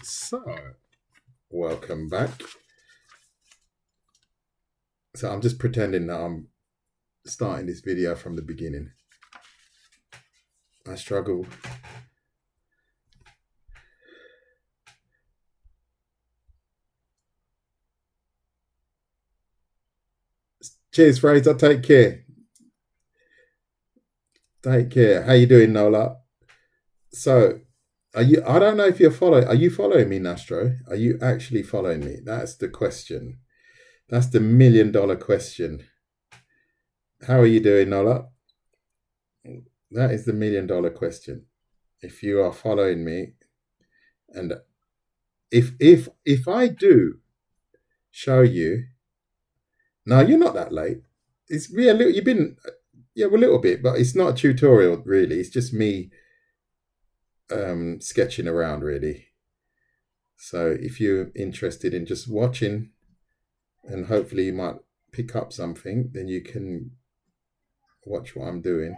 So, welcome back. So I'm just pretending that I'm starting this video from the beginning. I struggle. Cheers, Fraser. Take care. Take care. How you doing, Nola? So, I don't know if you're following. Are you following me, Nastro? Are you actually following me? That's the question. That's the $1 million question. How are you doing, Nola? That is the $1 million question. If you are following me, and if I do show you, no, you're not that late. It's you've been a little bit, but it's not a tutorial really. It's just me sketching around really. So if you're interested in just watching, and hopefully you might pick up something, then you can watch what I'm doing.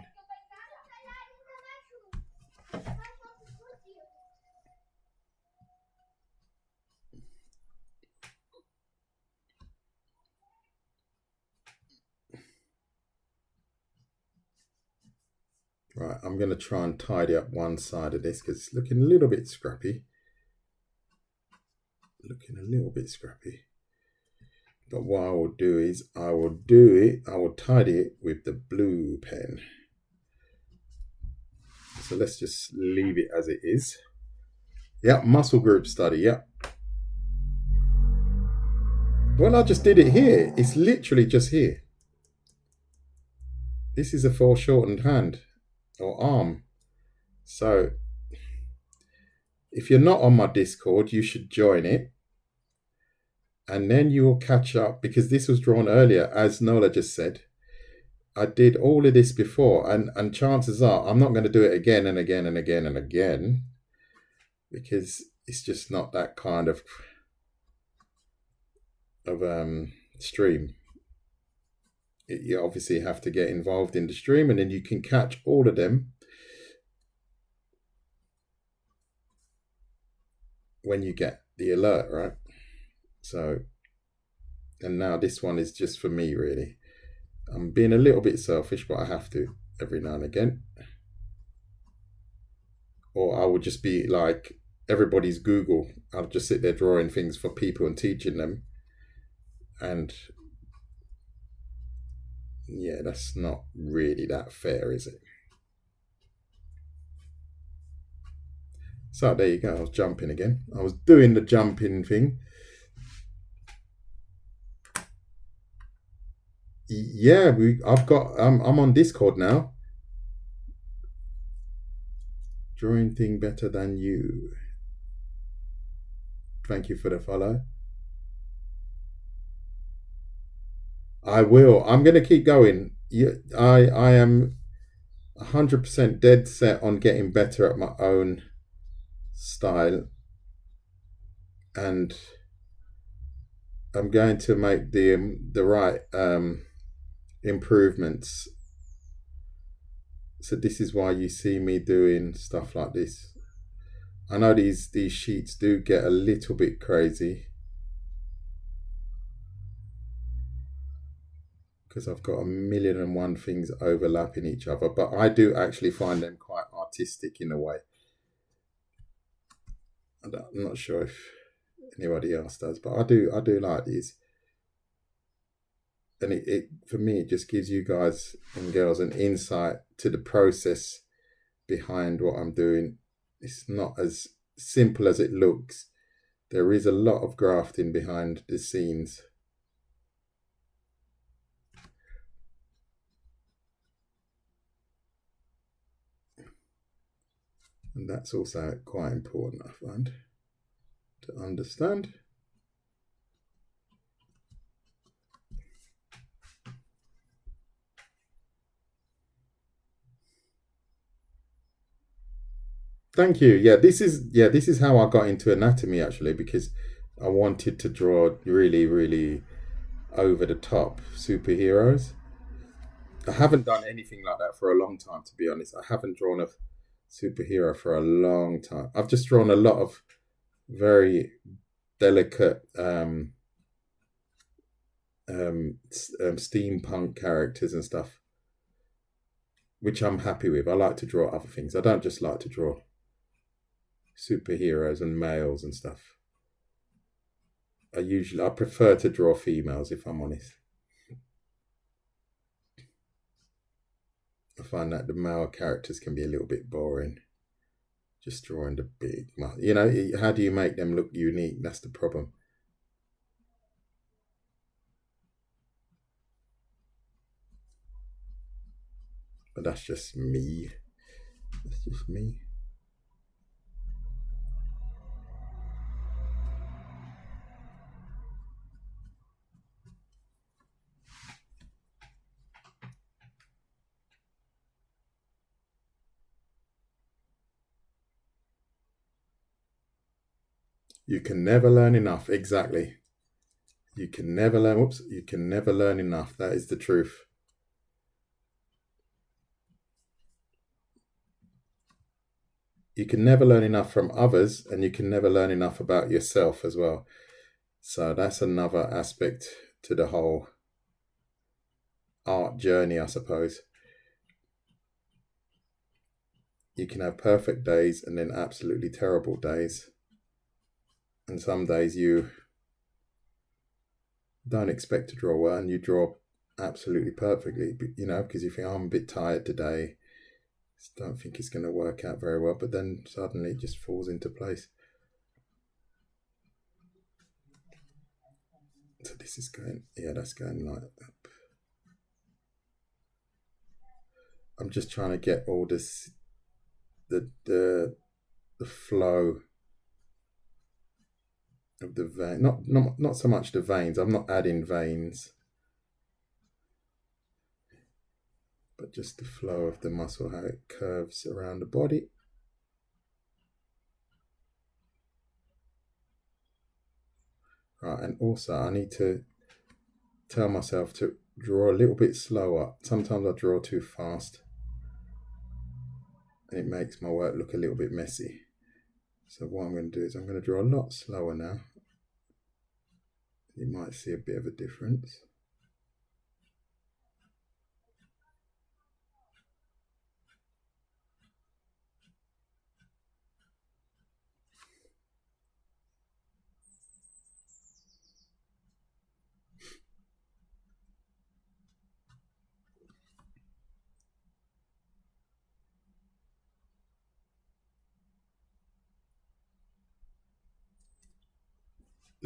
Right, I'm going to try and tidy up one side of this because it's looking a little bit scrappy. But what I will do is I will tidy it with the blue pen. So let's just leave it as it is. Yeah, muscle group study, yeah. Well, I just did it here. It's literally just here. This is a foreshortened hand or arm. So if you're not on my Discord, you should join it. And then you will catch up, because this was drawn earlier, as Nola just said. I did all of this before, and chances are I'm not going to do it again and again and again and again, because it's just not that kind of stream. You obviously have to get involved in the stream, and then you can catch all of them when you get the alert, right? So, and now this one is just for me, really. I'm being a little bit selfish, but I have to every now and again. Or I would just be like everybody's Google. I'll just sit there drawing things for people and teaching them. And yeah, that's not really that fair, is it? So there you go. I was jumping again. I was doing the jumping thing. Yeah, I'm on Discord now. Drawing thing better than you. Thank you for the follow. I will. I'm going to keep going. I am 100% dead set on getting better at my own style, and I'm going to make the right improvements. So this is why you see me doing stuff like this. I know these sheets do get a little bit crazy because I've got 1,000,001 things overlapping each other, but I do actually find them quite artistic in a way. I'm not sure if anybody else does, but I do like these. And it for me, it just gives you guys and girls an insight to the process behind what I'm doing. It's not as simple as it looks. There is a lot of grafting behind the scenes. And that's also quite important, I find, to understand. Thank you. Yeah, this is how I got into anatomy, actually, because I wanted to draw really, really over the top superheroes. I haven't done anything like that for a long time, to be honest. I haven't drawn a superhero for a long time. I've just drawn a lot of very delicate steampunk characters and stuff, which I'm happy with. I like to draw other things. I don't just like to draw superheroes and males and stuff. I prefer to draw females, if I'm honest. I find that the male characters can be a little bit boring. Just drawing the big, how do you make them look unique? That's the problem. But that's just me. That's just me. You can never learn enough. Exactly. You can never learn. You can never learn enough. That is the truth. You can never learn enough from others, and you can never learn enough about yourself as well. So that's another aspect to the whole art journey, I suppose. You can have perfect days and then absolutely terrible days. And some days you don't expect to draw well and you draw absolutely perfectly, because you think, I'm a bit tired today. Don't think it's going to work out very well, but then suddenly it just falls into place. So this is going, that's going like that. I'm just trying to get all this, the flow of the vein. Not so much the veins. I'm not adding veins, but just the flow of the muscle, how it curves around the body. Right, and also I need to tell myself to draw a little bit slower. Sometimes I draw too fast and it makes my work look a little bit messy. So what I'm going to do is I'm going to draw a lot slower now. You might see a bit of a difference.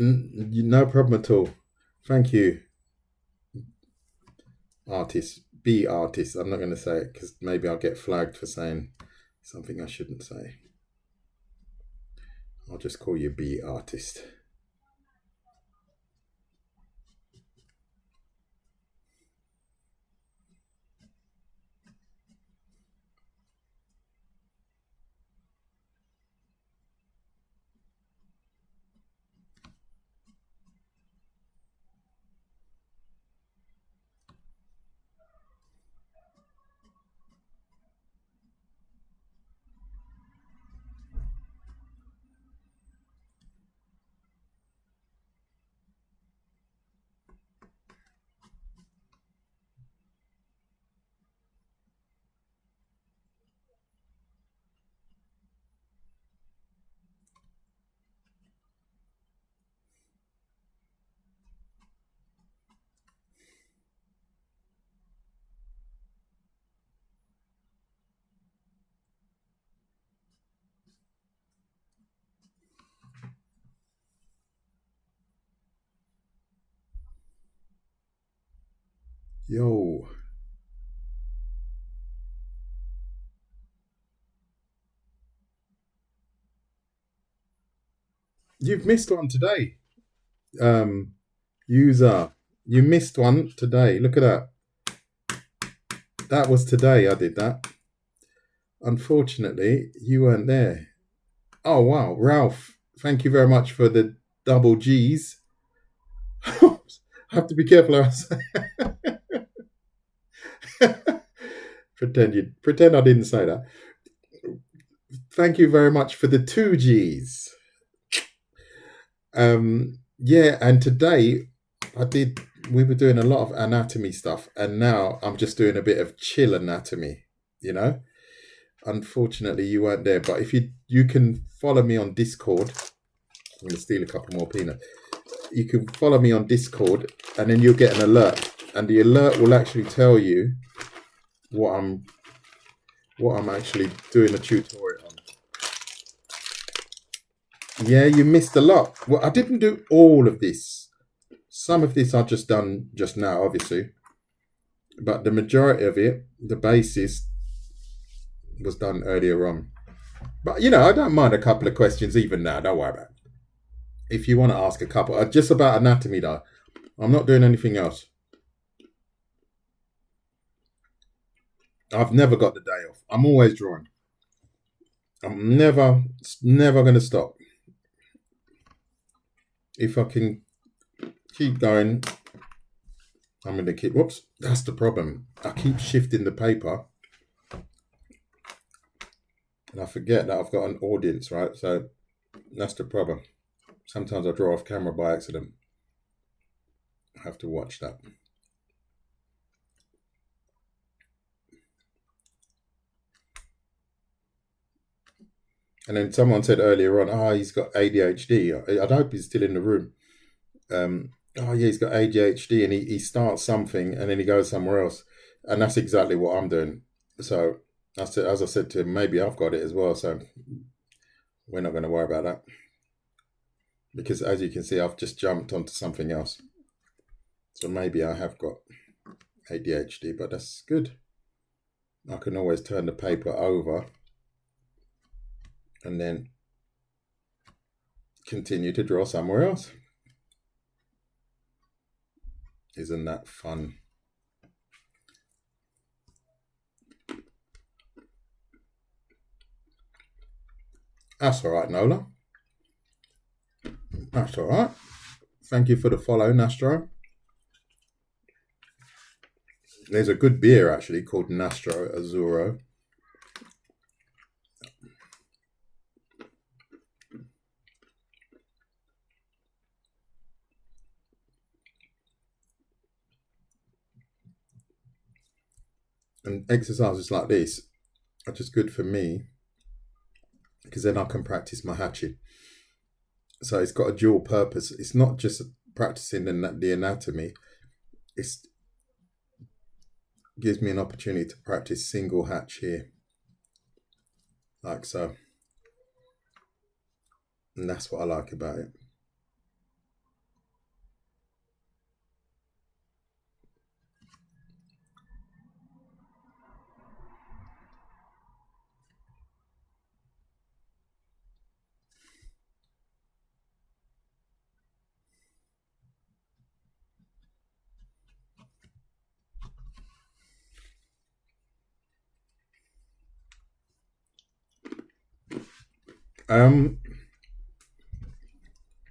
No problem at all. Thank you, artist. Be artist. I'm not going to say it because maybe I'll get flagged for saying something I shouldn't say. I'll just call you be artist. Yo. You've missed one today. User, you missed one today. Look at that. That was today I did that. Unfortunately, you weren't there. Oh, wow. Ralph, thank you very much for the double G's. I have to be careful how I say. Pretend I didn't say that. Thank you very much for the 2 G's. Yeah, and today we were doing a lot of anatomy stuff, and now I'm just doing a bit of chill anatomy, you know? Unfortunately, you weren't there, but if you can follow me on Discord, I'm going to steal a couple more peanuts. You can follow me on Discord, and then you'll get an alert, and the alert will actually tell you what I'm actually doing a tutorial on. Yeah, you missed a lot. Well, I didn't do all of this. Some of this I've just done just now, obviously, but the majority of it, the basis, was done earlier on. But I don't mind a couple of questions even now. Don't worry about it. If you want to ask a couple, just about anatomy though, I'm not doing anything else. I've never got the day off. I'm always drawing. I'm never going to stop. If I can keep going, I'm going to keep. Whoops, that's the problem. I keep shifting the paper, and I forget that I've got an audience, right? So that's the problem. Sometimes I draw off camera by accident. I have to watch that. And then someone said earlier on, he's got ADHD. I hope he's still in the room. Yeah, he's got ADHD, and he starts something and then he goes somewhere else. And that's exactly what I'm doing. So as I said to him, maybe I've got it as well. So we're not going to worry about that. Because as you can see, I've just jumped onto something else. So maybe I have got ADHD, but that's good. I can always turn the paper over and then continue to draw somewhere else. Isn't that fun? That's all right, Nola. That's all right. Thank you for the follow, Nastro. There's a good beer actually called Nastro Azzurro. And exercises like this are just good for me because then I can practice my hachi. So it's got a dual purpose. It's not just practicing the anatomy. It gives me an opportunity to practice single hatch here, like so. And that's what I like about it.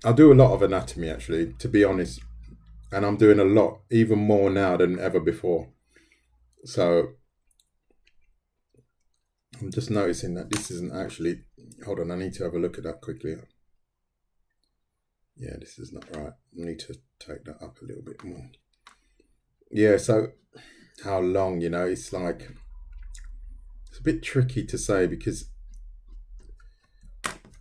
I do a lot of anatomy actually, to be honest, and I'm doing a lot, even more now than ever before. So I'm just noticing that this isn't actually. Hold on, I need to have a look at that quickly. Yeah, this is not right. I need to take that up a little bit more. Yeah, so how long? It's like it's a bit tricky to say because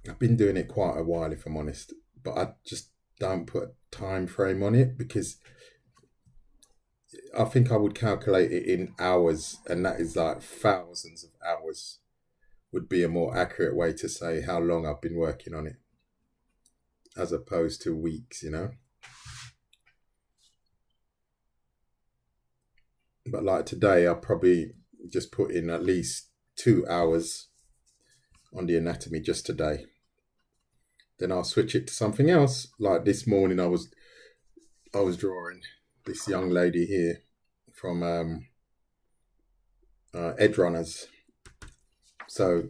I've been doing it quite a while, if I'm honest, but I just don't put a time frame on it because I think I would calculate it in hours, and that is like thousands of hours would be a more accurate way to say how long I've been working on it as opposed to weeks, But like today, I probably just put in at least 2 hours on the anatomy just today. Then I'll switch it to something else. Like this morning, I was drawing this young lady here from Edge Runners. So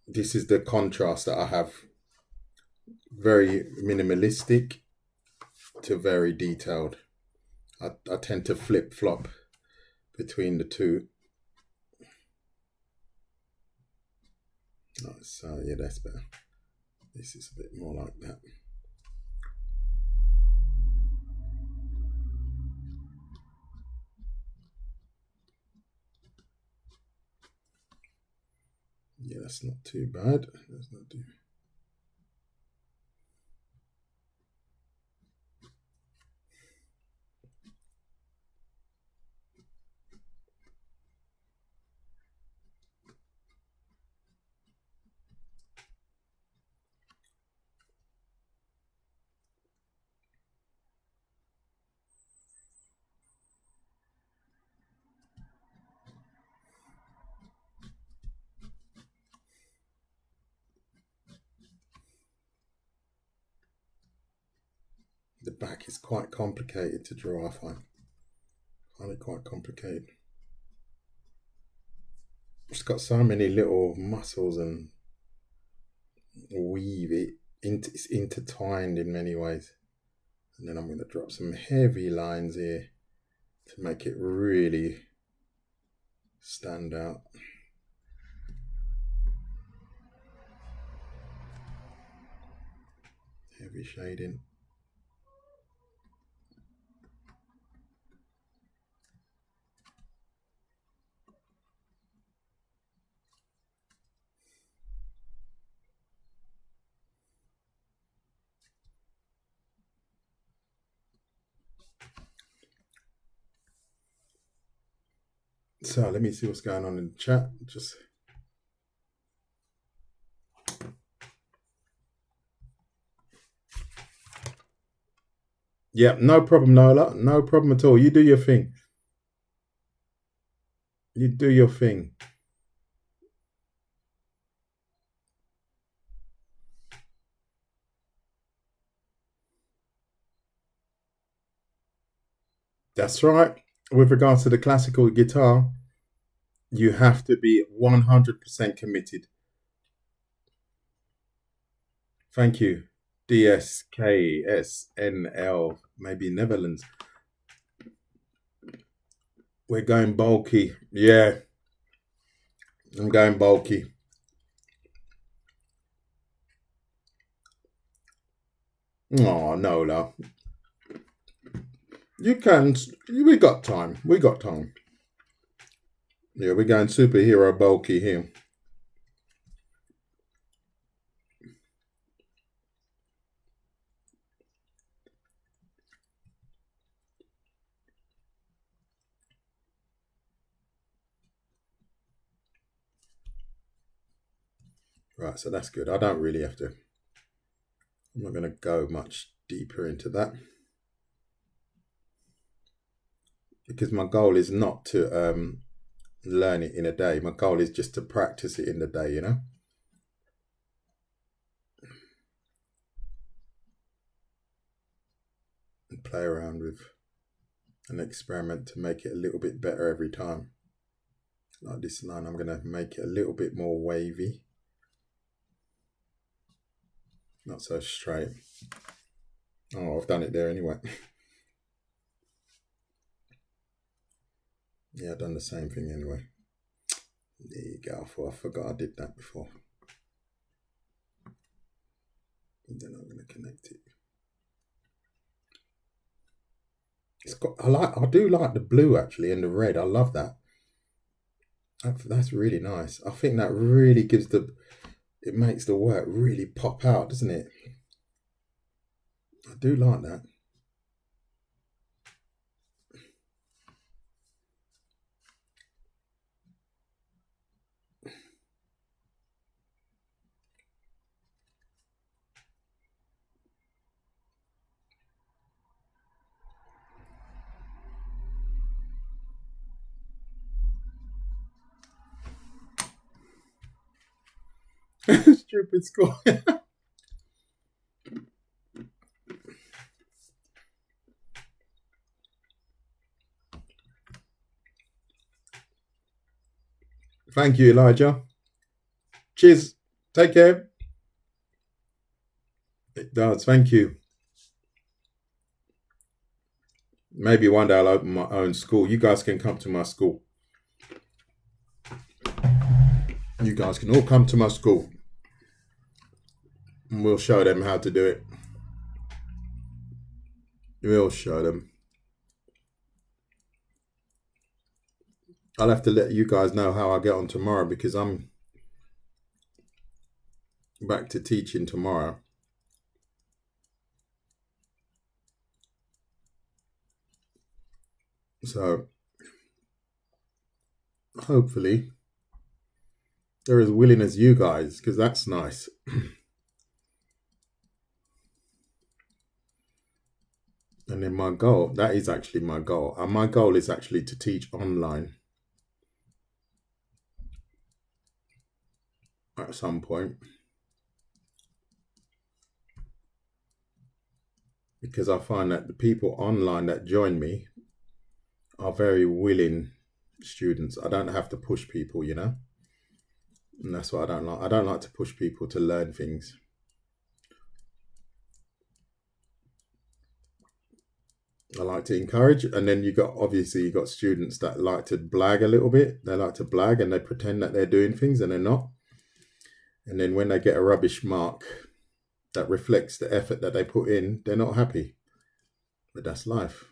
this is the contrast that I have. Very minimalistic to very detailed. I tend to flip-flop between the two. So yeah, that's better. This is a bit more like that. Yeah, that's not too bad. That's not too... The back is quite complicated to draw, I find it quite complicated. It's got so many little muscles and weave it. It's intertwined in many ways. And then I'm going to drop some heavy lines here to make it really stand out. Heavy shading. So let me see what's going on in the chat. Yeah, no problem, Nola. No problem at all. You do your thing. You do your thing. That's right. With regards to the classical guitar, you have to be 100% committed. Thank you. DSKSNL, maybe Netherlands. We're going bulky. Yeah. I'm going bulky. Oh, Nola. You can. We got time. We got time. Yeah, we're going superhero bulky here. Right, so that's good. I don't really have to. I'm not going to go much deeper into that. Because my goal is not to learn it in a day. My goal is just to practice it in the day, you know? And play around with an experiment to make it a little bit better every time. Like this line, I'm going to make it a little bit more wavy. Not so straight. Oh, I've done it there anyway. Yeah, I've done the same thing anyway. There you go. I forgot I did that before. And then I'm going to connect it. It's got. I do like the blue actually and the red. I love that. That's really nice. I think that really gives it makes the work really pop out, doesn't it? I do like that. Stupid score. Thank you, Elijah. Cheers. Take care. It does. Thank you. Maybe one day I'll open my own school. You guys can come to my school. You guys can all come to my school. And we'll show them how to do it. We'll show them. I'll have to let you guys know how I get on tomorrow because I'm back to teaching tomorrow. So hopefully they're as willing as you guys, because that's nice. And then my goal, that is actually my goal. And my goal is actually to teach online at some point. Because I find that the people online that join me are very willing students. I don't have to push people, you know? And that's what I don't like. I don't like to push people to learn things. I like to encourage, and then you got students that like to blag a little bit. They like to blag and they pretend that they're doing things and they're not. And then when they get a rubbish mark that reflects the effort that they put in, they're not happy. But that's life.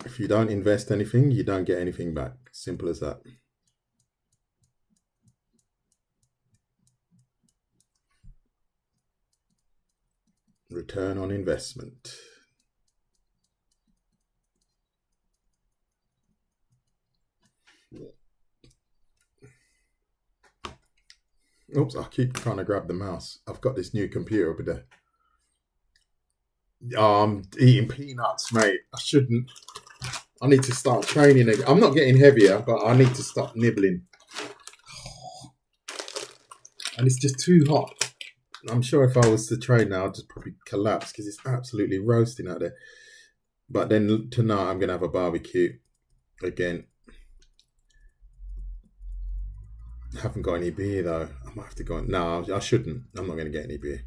If you don't invest anything, you don't get anything back. Simple as that. Return on investment. Oops, I keep trying to grab the mouse. I've got this new computer over there. I'm eating peanuts, mate. I shouldn't. I need to start training again. I'm not getting heavier, but I need to stop nibbling. And it's just too hot. I'm sure if I was to train now, I'd just probably collapse because it's absolutely roasting out there. But then tonight I'm going to have a barbecue again. I haven't got any beer though. I might have to go. No, I shouldn't. I'm not going to get any beer.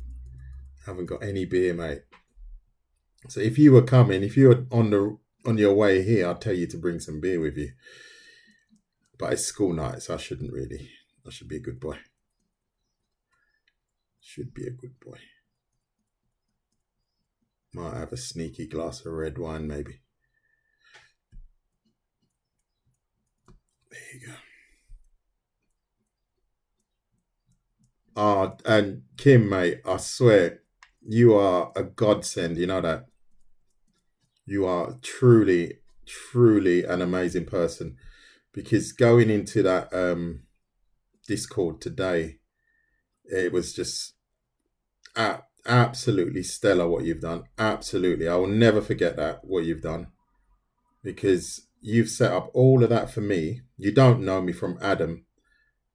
I haven't got any beer, mate. So if you were coming, if you were on your way here, I'd tell you to bring some beer with you. But it's school night, so I shouldn't really. I should be a good boy. Should be a good boy. Might have a sneaky glass of red wine, maybe. There you go. And Kim, mate, I swear, you are a godsend. You know that. You are truly, truly an amazing person. Because going into that Discord today, it was just absolutely stellar what you've done. Absolutely. I will never forget that, what you've done. Because you've set up all of that for me. You don't know me from Adam.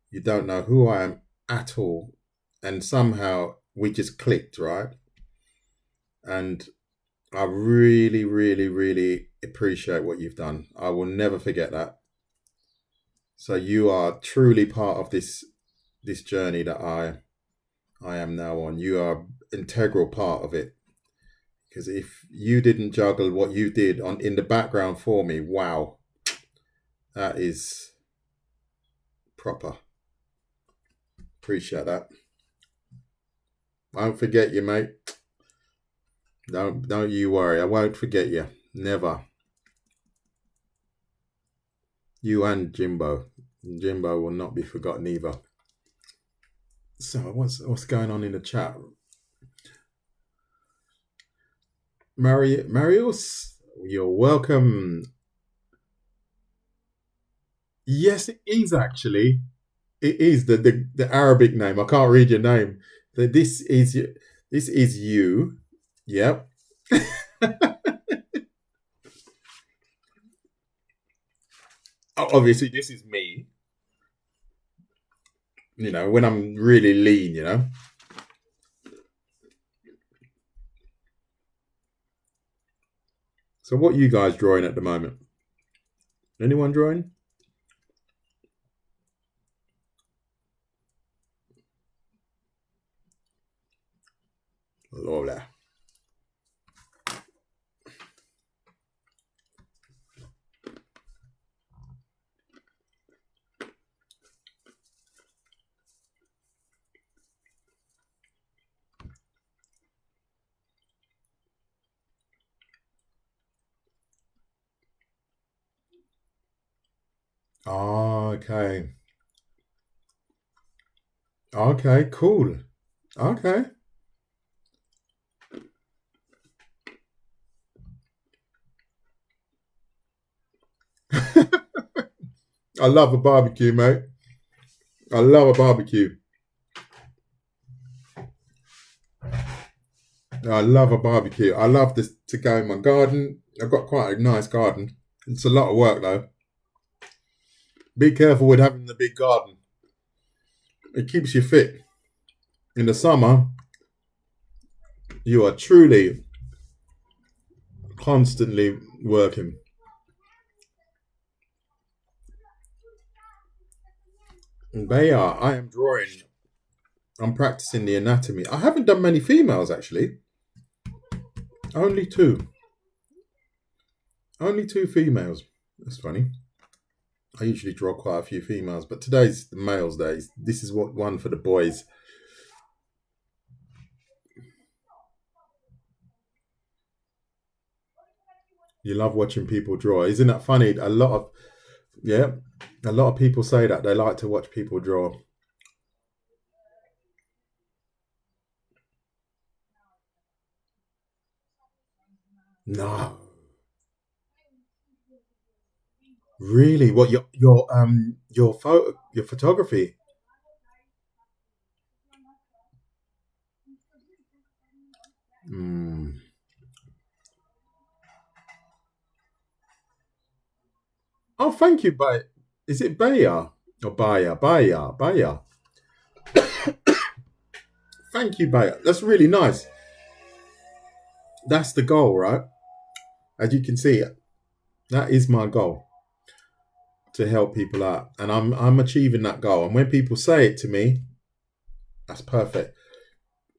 You don't know who I am at all. And somehow we just clicked, right? And I really, really, really appreciate what you've done. I will never forget that. So you are truly part of this journey that I am now on. You are an integral part of it. Because if you didn't juggle what you did in the background for me, wow, that is proper. Appreciate that. I won't forget you, mate. Don't you worry. I won't forget you. Never. You and Jimbo. Jimbo will not be forgotten either. So what's going on in the chat? Marius, you're welcome. Yes, it is actually. It is the Arabic name. I can't read your name. This is you. Yep. Obviously, this is me. You know, when I'm really lean, you know. So what are you guys drawing at the moment? Anyone drawing? Lola. Oh, okay. Okay, cool. Okay. I love a barbecue, mate. I love a barbecue. I love a barbecue. I love this to go in my garden. I've got quite a nice garden. It's a lot of work though. Be careful with having the big garden. It keeps you fit. In the summer, you are truly constantly working. And they are. I am drawing. I'm practicing the anatomy. I haven't done many females actually. Only two. Only two females. That's funny. I usually draw quite a few females, but today's the males' day. This is what one for the boys. You love watching people draw. Isn't that funny? Yeah, a lot of people say that they like to watch people draw. No, really? What your photography? Mm. Oh, thank you, Bay. Is it Bayer or Bayer? Bayer, Bayer. Thank you, Bayer. That's really nice. That's the goal, right? As you can see, that is my goal to help people out, and I'm achieving that goal. And when people say it to me, that's perfect.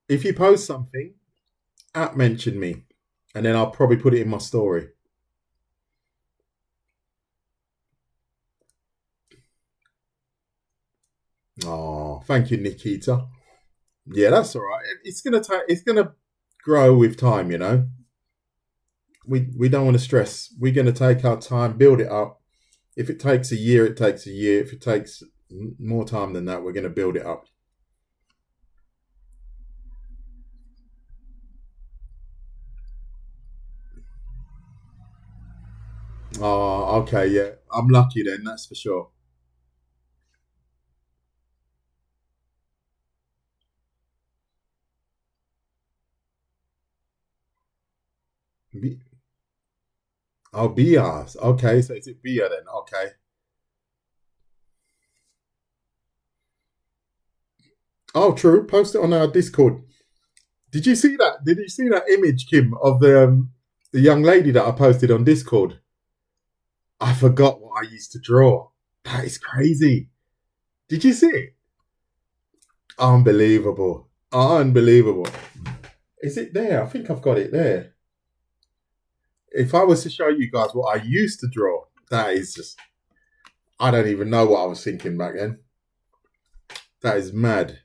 If you post something, at mention me, and then I'll probably put it in my story. Oh, thank you, Nikita. Yeah, that's all right. It's gonna take. It's gonna grow with time. We don't want to stress. We're gonna take our time, build it up. If it takes a year, it takes a year. If it takes more time than that, we're gonna build it up. Oh, okay, yeah. I'm lucky then. That's for sure. Oh, BRs. Okay, so it's a beer then. Okay. Oh, true. Post it on our Discord. Did you see that? Did you see that image, Kim, of the young lady that I posted on Discord? I forgot what I used to draw. That is crazy. Did you see it? Unbelievable. Unbelievable. Is it there? I think I've got it there. If I was to show you guys what I used to draw, that is just, I don't even know what I was thinking back then. That is mad.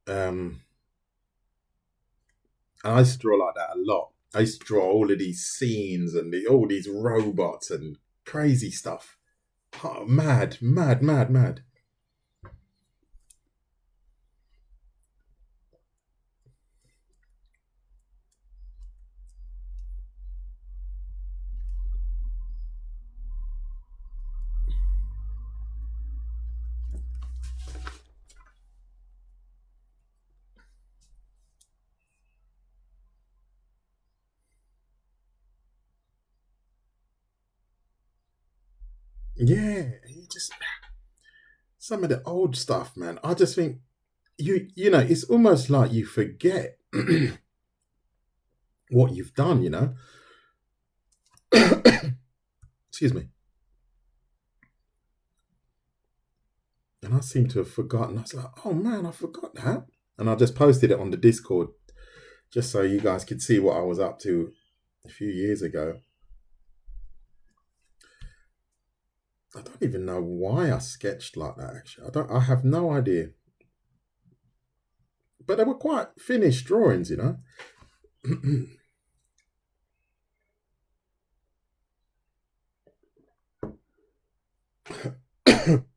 Um, and I used to draw like that a lot. I used to draw all of these scenes and all these robots and crazy stuff. Oh, mad, mad, mad, mad. Yeah, you just some of the old stuff, man. I just think it's almost like you forget what you've done. Excuse me. And I seem to have forgotten. I was like, oh man, I forgot that. And I just posted it on the Discord just so you guys could see what I was up to a few years ago. I don't even know why I sketched like that. Actually, I have no idea. But they were quite finished drawings.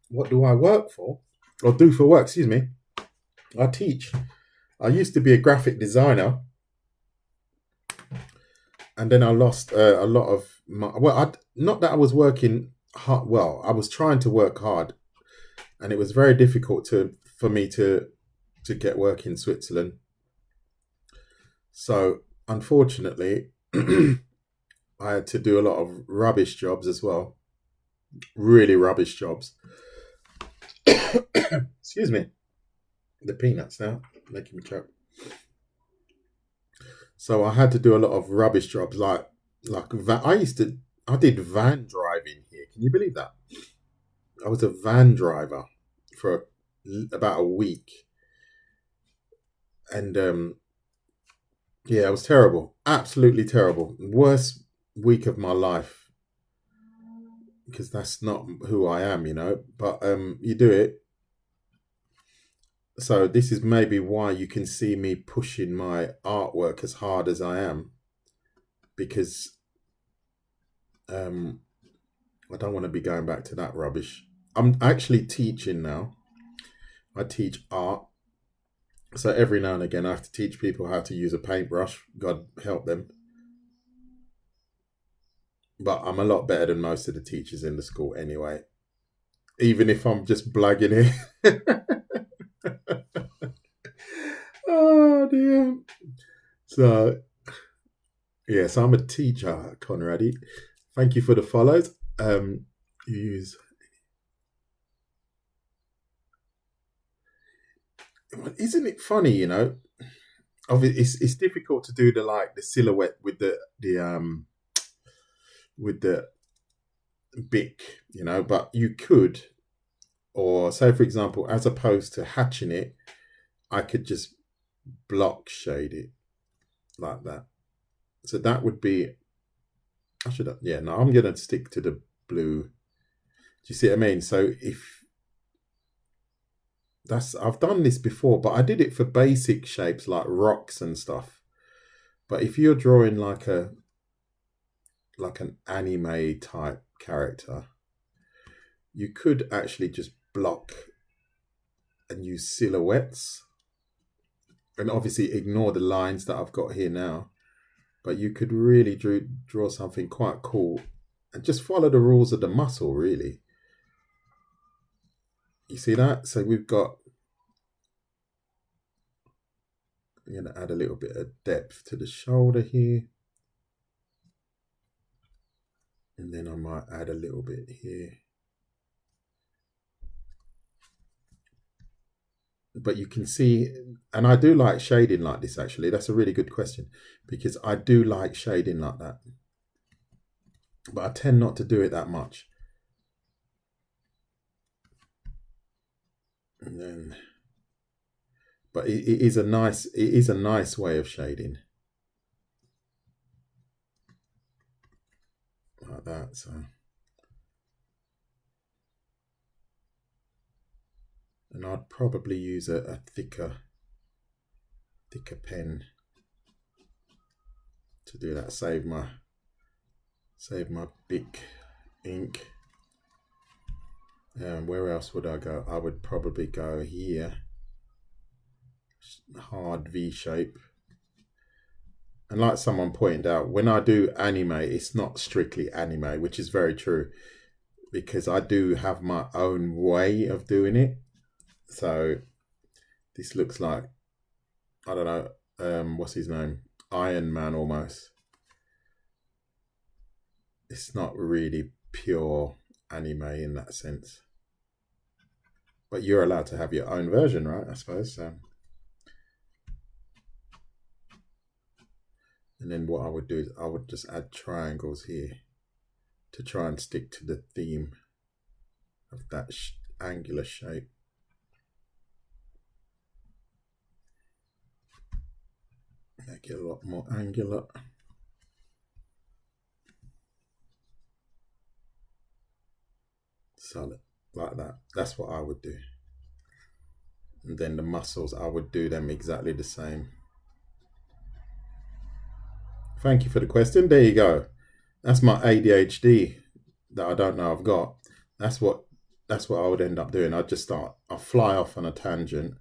what do I work for? Or do for work, excuse me. I teach. I used to be a graphic designer, and then I lost a lot of my. Well, not that I was working hard. Well, I was trying to work hard, and it was very difficult for me to get work in Switzerland. So unfortunately, I had to do a lot of rubbish jobs as well. Really rubbish jobs. Excuse me. The peanuts now making me choke. So I had to do a lot of rubbish jobs, like I did van driving here. Can you believe that? I was a van driver for about a week, and yeah, it was terrible, absolutely terrible. Worst week of my life, because that's not who I am, you know. But you do it. So this is maybe why you can see me pushing my artwork as hard as I am, because I don't want to be going back to that rubbish. I'm actually teaching now. I teach art. So every now and again, I have to teach people how to use a paintbrush. God help them. But I'm a lot better than most of the teachers in the school anyway. Even if I'm just blagging it. Oh, dear. So, yes, I'm a teacher, Conradi. Thank you for the follows. Use. Isn't it funny, you know? It's difficult to do the silhouette with the bic, you know, but you could, or say for example, as opposed to hatching it, I could just block shade it like that. So that would be. I should have. Yeah, no, I'm gonna stick to the blue. Do you see what I mean? So if I've done this before, but I did it for basic shapes like rocks and stuff. But if you're drawing like an anime type character, you could actually just block and use silhouettes, and obviously ignore the lines that I've got here now. But you could really draw something quite cool and just follow the rules of the muscle, really. You see that? So we've got. I'm going to add a little bit of depth to the shoulder here. And then I might add a little bit here. But you can see, and I do like shading like this actually. That's a really good question, because I do like shading like that. But I tend not to do it that much. And then, but it is a nice way of shading. Like that, so. And I'd probably use a thicker pen to do that. Save my big ink. Where else would I go? I would probably go here. Hard V shape. And like someone pointed out, when I do anime, it's not strictly anime, which is very true, because I do have my own way of doing it. So this looks like, I don't know, what's his name? Iron Man almost. It's not really pure anime in that sense. But you're allowed to have your own version, right? I suppose. So. And then what I would do is I would just add triangles here to try and stick to the theme of that angular shape. Make it a lot more angular. Solid, like that. That's what I would do. And then the muscles, I would do them exactly the same. Thank you for the question. There you go. That's my ADHD that I don't know I've got. That's what that's what I would end up doing. I'll fly off on a tangent,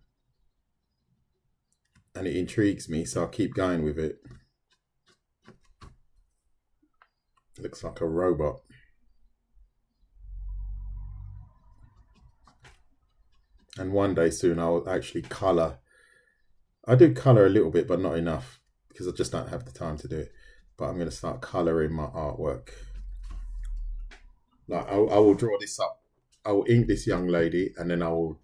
and it intrigues me, so I'll keep going with it. Looks like a robot. And one day soon I'll actually colour. I do colour a little bit, but not enough, because I just don't have the time to do it. But I'm going to start colouring my artwork. Like I will draw this up. I will ink this young lady, and then I will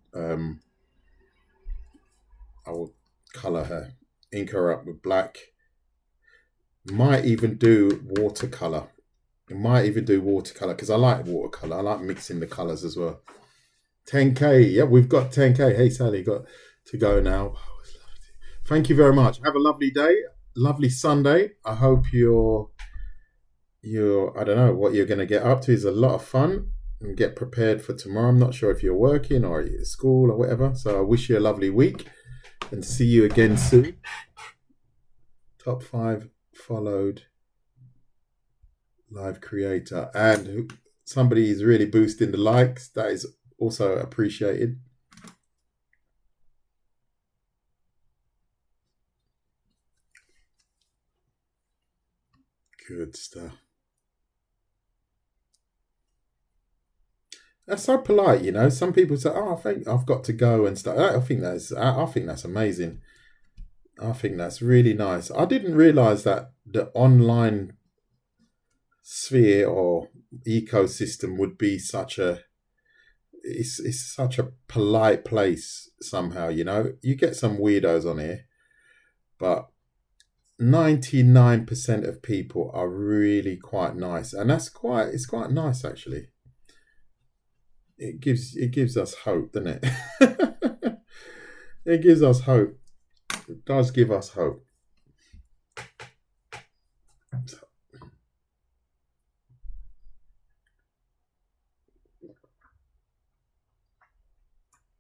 colour her, ink her up with black. Might even do watercolour. Because I like watercolour. I like mixing the colours as well. 10K. Yeah, we've got 10K. Hey, Sally, got to go now. Thank you very much. Have a lovely day. Lovely Sunday. I hope you're I don't know what you're going to get up to. Is a lot of fun, and get prepared for tomorrow. I'm not sure if you're working or you're at school or whatever. So I wish you a lovely week, and see you again soon. Top 5 followed live creator, and somebody is really boosting the likes. That is also appreciated. Good stuff. That's so polite, you know. Some people say, "Oh, I think I've got to go and stuff." I think that's amazing. I think that's really nice. I didn't realize that the online sphere or ecosystem would be such a it's such a polite place somehow, you know. You get some weirdos on here, but 99% of people are really quite nice, and it's quite nice actually. It gives us hope, doesn't it? It gives us hope. It does give us hope.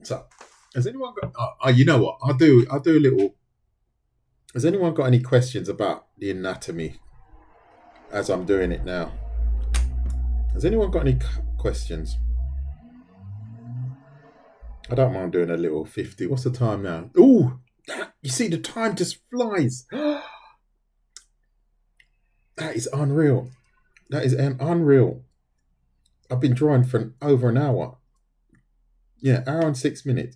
So, has anyone got? Oh, you know what? I'll do a little. Has anyone got any questions about the anatomy as I'm doing it now? Has anyone got any questions? I don't mind doing a little 50. What's the time now? Ooh, you see, the time just flies. That is unreal. That is unreal. I've been drawing for over an hour. Yeah, hour and 6 minutes.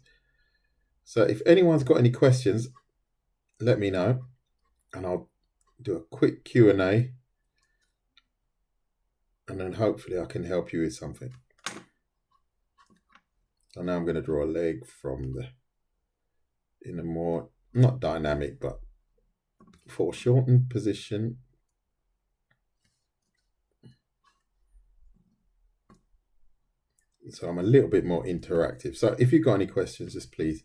So if anyone's got any questions, let me know, and I'll do a quick Q&A, and then hopefully I can help you with something. So now I'm going to draw a leg in a more, not dynamic, but foreshortened position. So I'm a little bit more interactive. So if you've got any questions, just please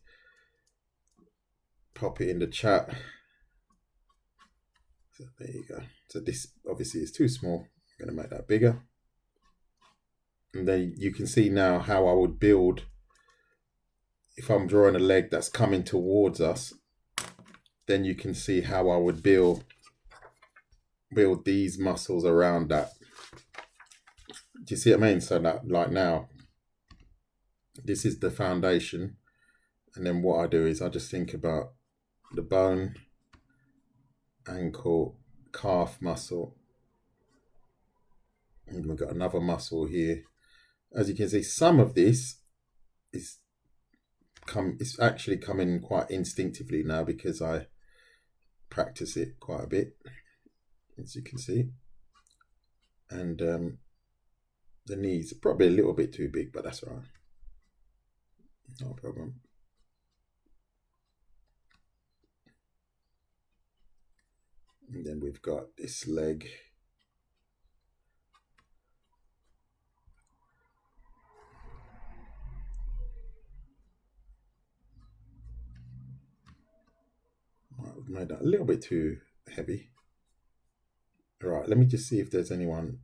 pop it in the chat. So there you go. So this obviously is too small. I'm going to make that bigger. And then you can see now how I would build, if I'm drawing a leg that's coming towards us, then you can see how I would build these muscles around that. Do you see what I mean? So that, like now, this is the foundation. And then what I do is I just think about the bone, ankle, calf muscle. And we've got another muscle here. As you can see, some of this is actually coming quite instinctively now because I practice it quite a bit, as you can see. And the knees are probably a little bit too big, but that's all right. No problem. And then we've got this leg. I've made that a little bit too heavy. All right, let me just see if there's anyone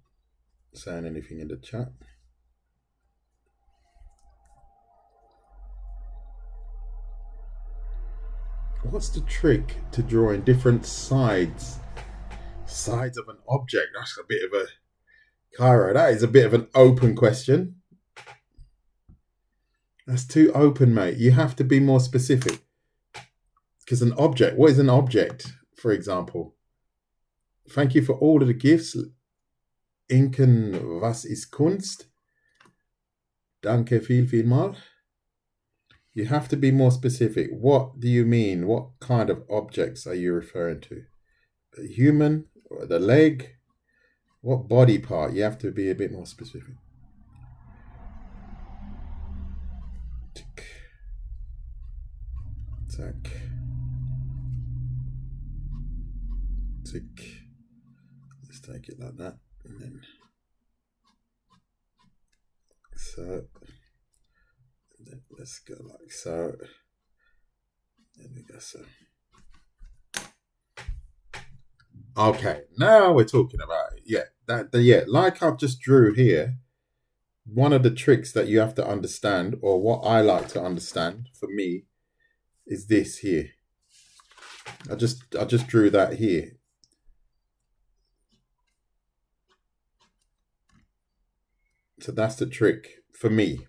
saying anything in the chat. What's the trick to drawing different sides of an object? That's a bit of a, Cairo, that is a bit of an open question. That's too open, mate. You have to be more specific. Because an object, what is an object, for example? Thank you for all of the gifts. Inken, was ist Kunst? Danke vielmal. You have to be more specific. What do you mean? What kind of objects are you referring to? A human? Or the leg? What body part? You have to be a bit more specific. Tick. Tack. Tick. Let's take it like that. And then so. And then let's go like so. There we go, so. Okay, now we're talking about it. Yeah, like I've just drew here. One of the tricks that you have to understand, or what I like to understand for me, is this here. I just drew that here. So that's the trick for me.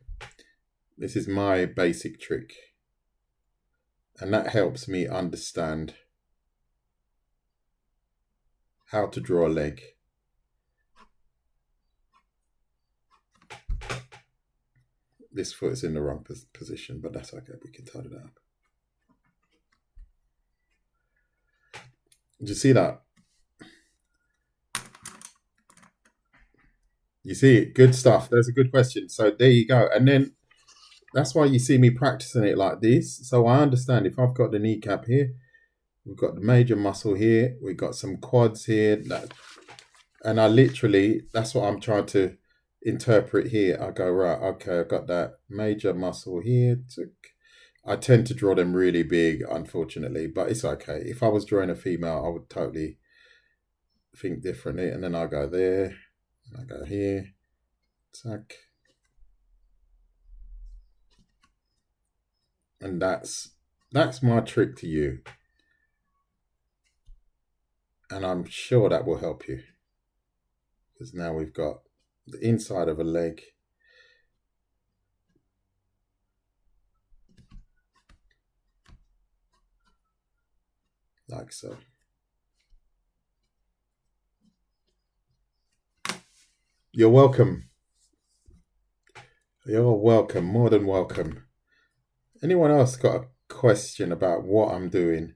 This is my basic trick. And that helps me understand how to draw a leg. This foot is in the wrong position, but that's okay. We can tidy that up. Did you see that? You see it? Good stuff. That's a good question. So there you go. And then that's why you see me practicing it like this. So I understand if I've got the kneecap here, we've got the major muscle here, we've got some quads here, and I literally, that's what I'm trying to interpret here. I go, right, okay, I've got that major muscle here. I tend to draw them really big, unfortunately, but it's okay. If I was drawing a female, I would totally think differently. And then I go there, I go here, tack. And that's my trick to you. And I'm sure that will help you. Because now we've got the inside of a leg. Like so. You're welcome. You're welcome. More than welcome. Anyone else got a question about what I'm doing?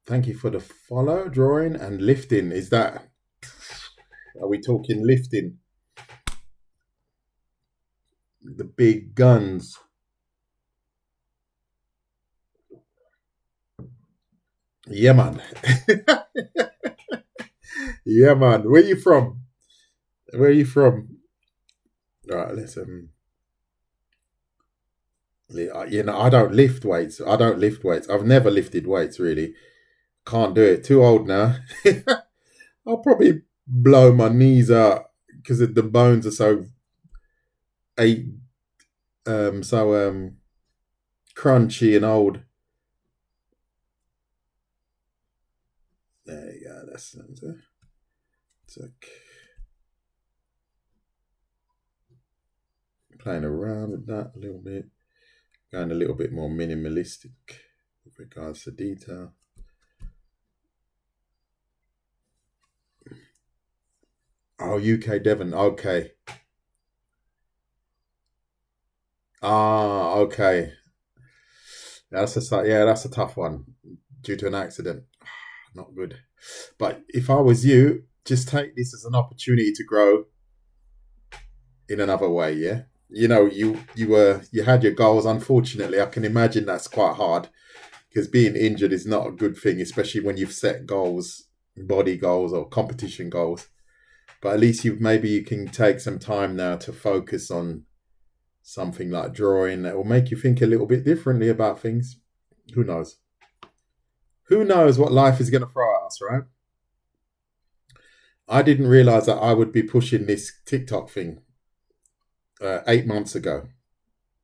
Thank you for the follow, drawing and lifting. Are we talking lifting? The big guns. Yeah, man. Yeah, man. Where you from? Where are you from? All right, listen. I don't lift weights. I've never lifted weights, really. Can't do it. Too old now. I'll probably blow my knees out because the bones are so crunchy and old. There you go. That's okay. Playing around with that a little bit, going a little bit more minimalistic with regards to detail. Oh, UK Devon. Okay. Ah, okay. That's a tough one due to an accident. Not good. But if I was you, just take this as an opportunity to grow in another way. Yeah. You know, you had your goals. Unfortunately, I can imagine that's quite hard because being injured is not a good thing, especially when you've set goals, body goals or competition goals. But at least maybe you can take some time now to focus on something like drawing that will make you think a little bit differently about things. Who knows? Who knows what life is going to throw at us, right? I didn't realize that I would be pushing this TikTok thing 8 months ago.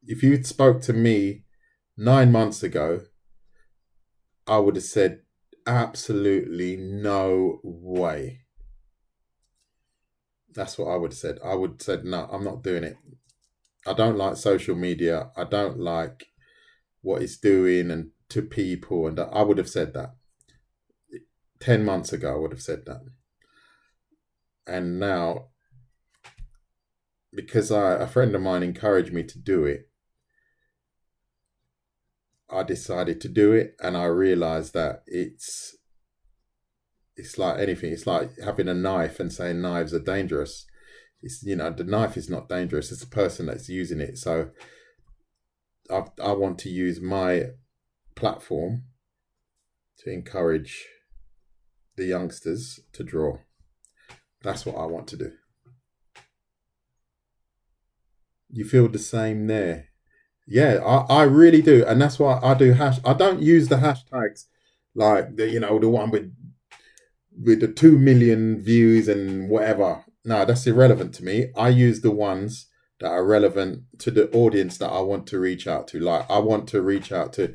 If you spoke to me 9 months ago, I would have said absolutely no way. That's what I would have said. I would have said, no, I'm not doing it. I don't like social media. I don't like what it's doing and to people. And I would have said that 10 months ago. I would have said that. And now, because a friend of mine encouraged me to do it, I decided to do it. And I realized that it's like anything. It's like having a knife and saying knives are dangerous. It's, the knife is not dangerous. It's the person that's using it. So I want to use my platform to encourage the youngsters to draw. That's what I want to do. You feel the same there? Yeah, I really do. And that's why I do I don't use the hashtags like the one with the 2 million views and whatever. No, that's irrelevant to me. I use the ones that are relevant to the audience that I want to reach out to. Like I want to reach out to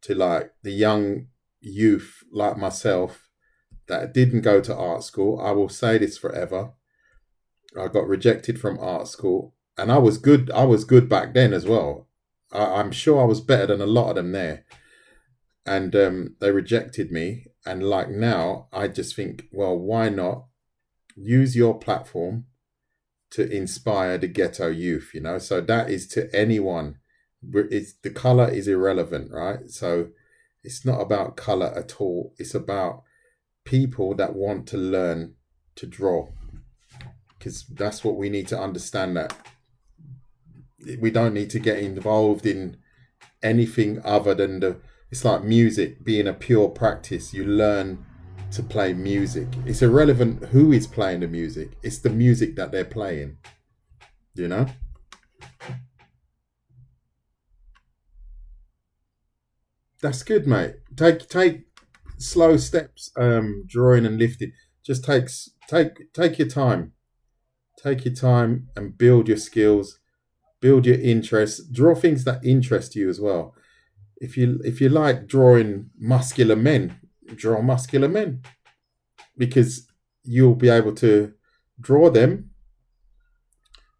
like the young youth like myself that didn't go to art school. I will say this forever. I got rejected from art school, and I was good. I was good back then as well. I'm sure I was better than a lot of them there. And they rejected me. And like now, I just think, well, why not use your platform to inspire the ghetto youth? So that is to anyone. The color is irrelevant, right? So it's not about color at all. It's about people that want to learn to draw, because that's what we need to understand, that we don't need to get involved in anything other than it's like music being a pure practice. You learn to play music. It's irrelevant who is playing the music. It's the music that they're playing, That's good, mate. Take slow steps, drawing and lifting. Just take your time. Take your time and build your skills, build your interests, draw things that interest you as well. If you like drawing muscular men, draw muscular men, because you'll be able to draw them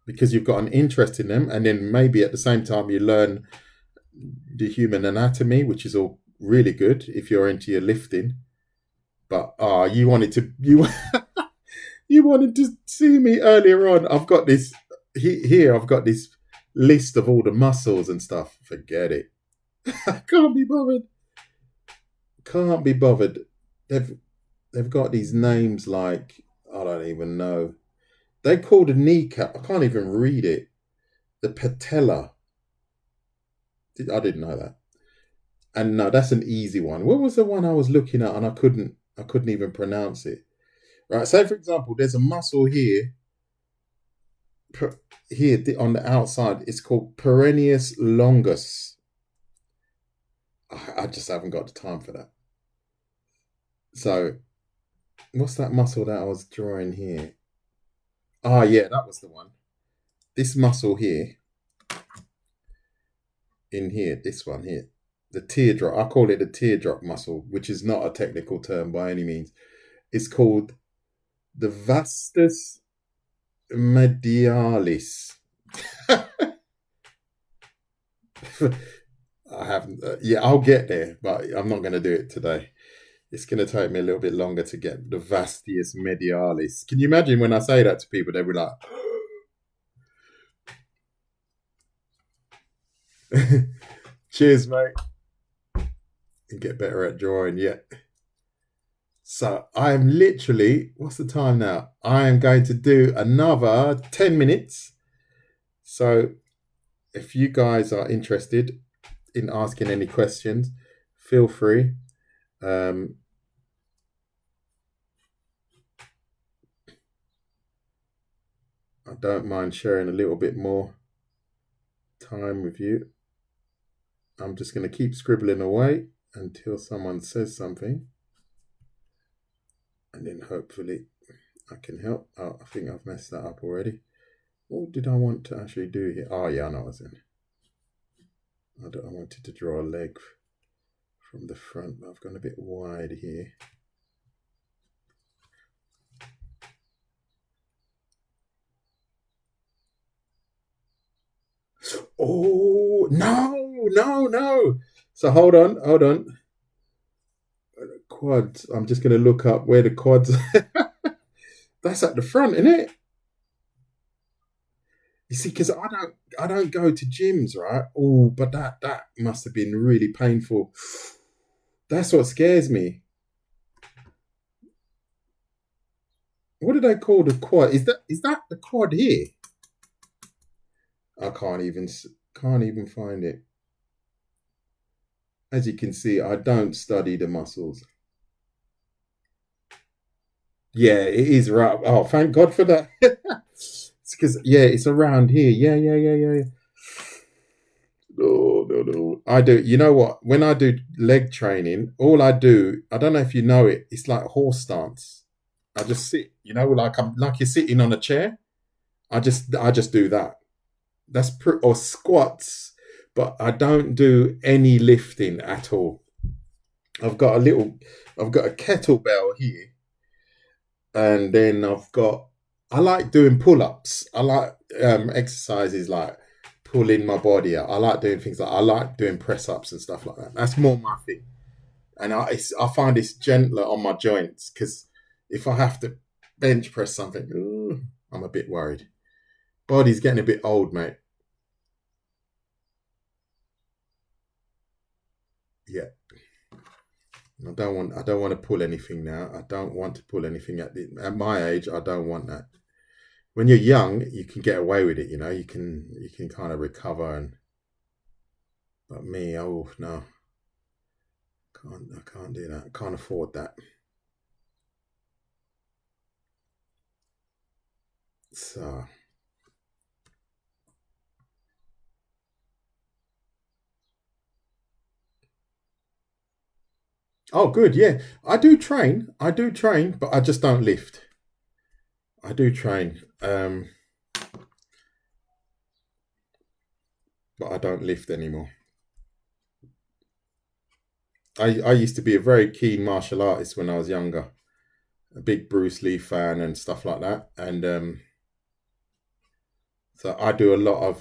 because you've got an interest in them, and then maybe at the same time you learn the human anatomy, which is all really good if you're into your lifting. But you wanted to you wanted to see me earlier on. I've got this here. I've got this list of all the muscles and stuff. Forget it. I can't be bothered. Can't be bothered. They've got these names like, I don't even know. They call the kneecap. I can't even read it. The patella. I didn't know that. And no, that's an easy one. What was the one I was looking at and I couldn't even pronounce it? Right. Say for example, there's a muscle here. Here on the outside, it's called perennius longus. I just haven't got the time for that. So, what's that muscle that I was drawing here? Ah, yeah, that was the one. This muscle here, in here, this one here, the teardrop. I call it the teardrop muscle, which is not a technical term by any means. It's called the vastus medialis. I haven't. I'll get there, but I'm not going to do it today. It's going to take me a little bit longer to get the vastus medialis. Can you imagine when I say that to people? They'll be like, cheers, mate. And get better at drawing, yeah. So I am literally, what's the time now? I am going to do another 10 minutes. So if you guys are interested in asking any questions, feel free. I don't mind sharing a little bit more time with you. I'm just going to keep scribbling away until someone says something. And then hopefully I can help. Oh, I think I've messed that up already. What did I want to actually do here? Oh, yeah, I know what I was in. I wanted to draw a leg from the front, but I've gone a bit wide here. Oh, no. So hold on. Quads. I'm just going to look up where the quads. That's at the front, isn't it? You see, because I don't go to gyms, right? Oh, but that must have been really painful. That's what scares me. What do they call the quad? Is that the quad here? I can't even find it. As you can see, I don't study the muscles. Yeah, it is right. Oh, thank God for that. It's because it's around here. Yeah. No. I do. You know what? When I do leg training, all I do, I don't know if you know it. It's like horse stance. I just sit. Like you're sitting on a chair. I just do that. Or squats, but I don't do any lifting at all. I've got a kettlebell here, and then I like doing pull-ups. I like exercises like pulling my body out. I like doing things I like doing press-ups and stuff like that. That's more my thing, and I find it's gentler on my joints because if I have to bench press something, I'm a bit worried. Body's getting a bit old, mate. Yeah. I don't want to pull anything now. I don't want to pull anything at my age. I don't want that. When you're young, you can get away with it. You can kind of recover but me, oh no, I can't do that. I can't afford that. So, oh good, yeah. I do train, but I just don't lift. I do train, but I don't lift anymore. I used to be a very keen martial artist when I was younger, a big Bruce Lee fan and stuff like that. And so I do a lot of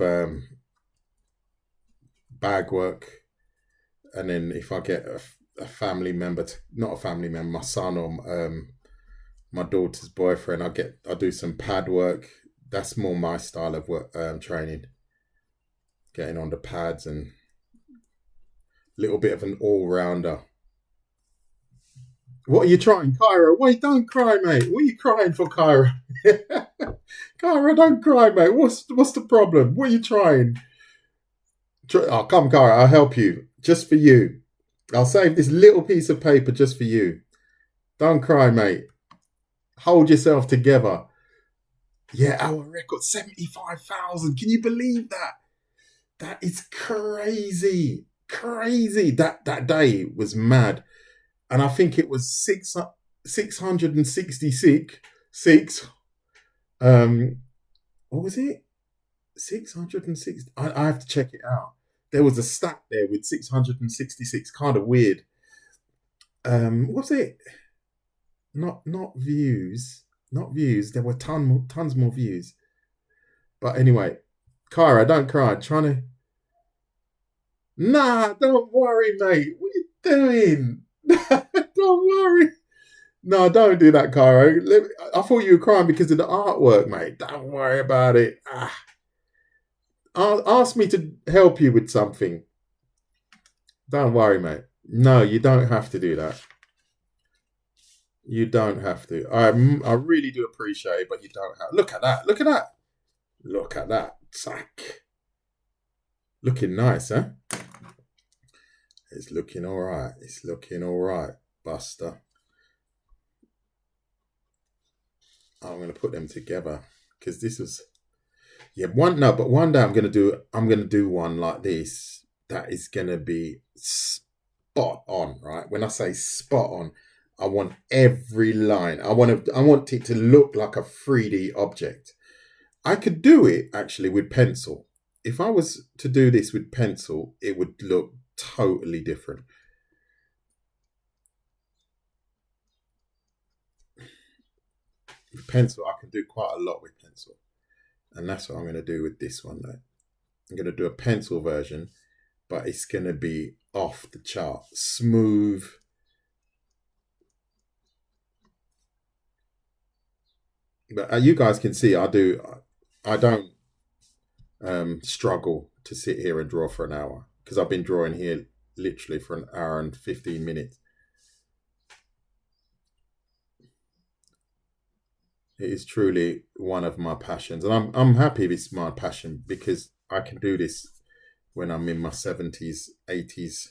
bag work. And then if I get a family member, not a family member, my son or my daughter's boyfriend, I do some pad work. That's more my style of work, training, getting on the pads and a little bit of an all rounder. What are you trying, Kyra? Wait, don't cry, mate. What are you crying for, Kyra? Kyra, don't cry, mate. What's the problem? What are you trying? Oh, come, Kyra, I'll help you. Just for you. I'll save this little piece of paper just for you. Don't cry, mate. Hold yourself together. Yeah, our record 75,000. Can you believe that? That is crazy. Crazy. That day was mad. And I think it was 666. What was it? 660. I have to check it out. There was a stat there with 666. Kind of weird. What's it? Not views. Not views. There were tons more views. But anyway, Kyra, don't cry. Trying to. Nah, don't worry, mate. What are you doing? Don't worry. No, don't do that, Kyra. I thought you were crying because of the artwork, mate. Don't worry about it. Ask me to help you with something. Don't worry, mate. No, you don't have to do that. You don't have to. I really do appreciate it, but you don't have. Look at that. Look at that. Look at that. Sack. Looking nice, huh? It's looking all right. It's looking all right, Buster. I'm going to put them together because this was but one day I'm gonna do one like this that is gonna be spot on, right? When I say spot on, I want every line. I want it to look like a 3D object. I could do it actually with pencil. If I was to do this with pencil, it would look totally different. With pencil, I can do quite a lot with pencil. And that's what I'm going to do with this one, though. I'm going to do a pencil version, but it's going to be off the chart, smooth. But you guys can see, I don't struggle to sit here and draw for an hour, because I've been drawing here literally for an hour and 15 minutes. It is truly one of my passions, and I'm happy it's my passion, because I can do this when I'm in my 70s, 80s.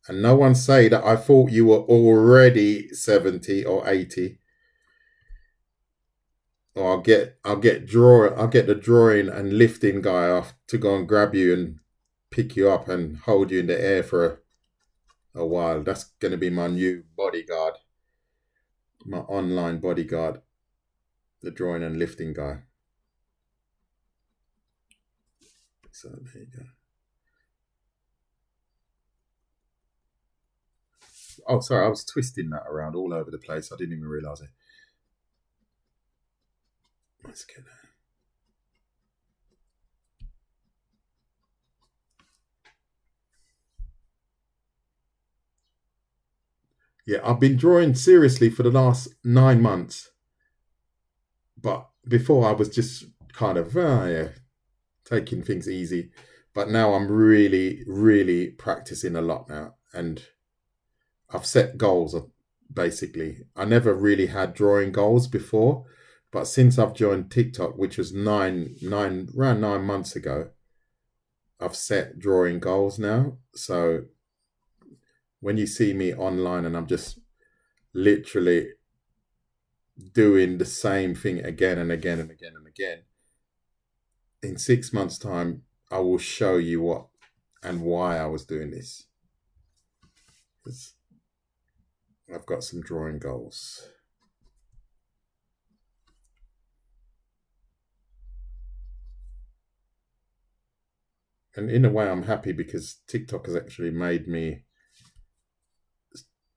And no one say that I thought you were already 70 or 80. Or I'll get the drawing and lifting guy off to go and grab you and pick you up and hold you in the air for a while. That's going to be my new bodyguard, my online bodyguard, the drawing and lifting guy. So there you go. Oh, sorry, I was twisting that around all over the place. I didn't even realize it. Let's get that. Yeah, I've been drawing seriously for the last 9 months. But before I was just kind of, taking things easy. But now I'm really, really practicing a lot now. And I've set goals, basically. I never really had drawing goals before. But since I've joined TikTok, which was around 9 months ago, I've set drawing goals now. So when you see me online and I'm just literally doing the same thing again and again and again and again, in 6 months' time, I will show you what and why I was doing this. I've got some drawing goals. And in a way, I'm happy, because TikTok has actually made me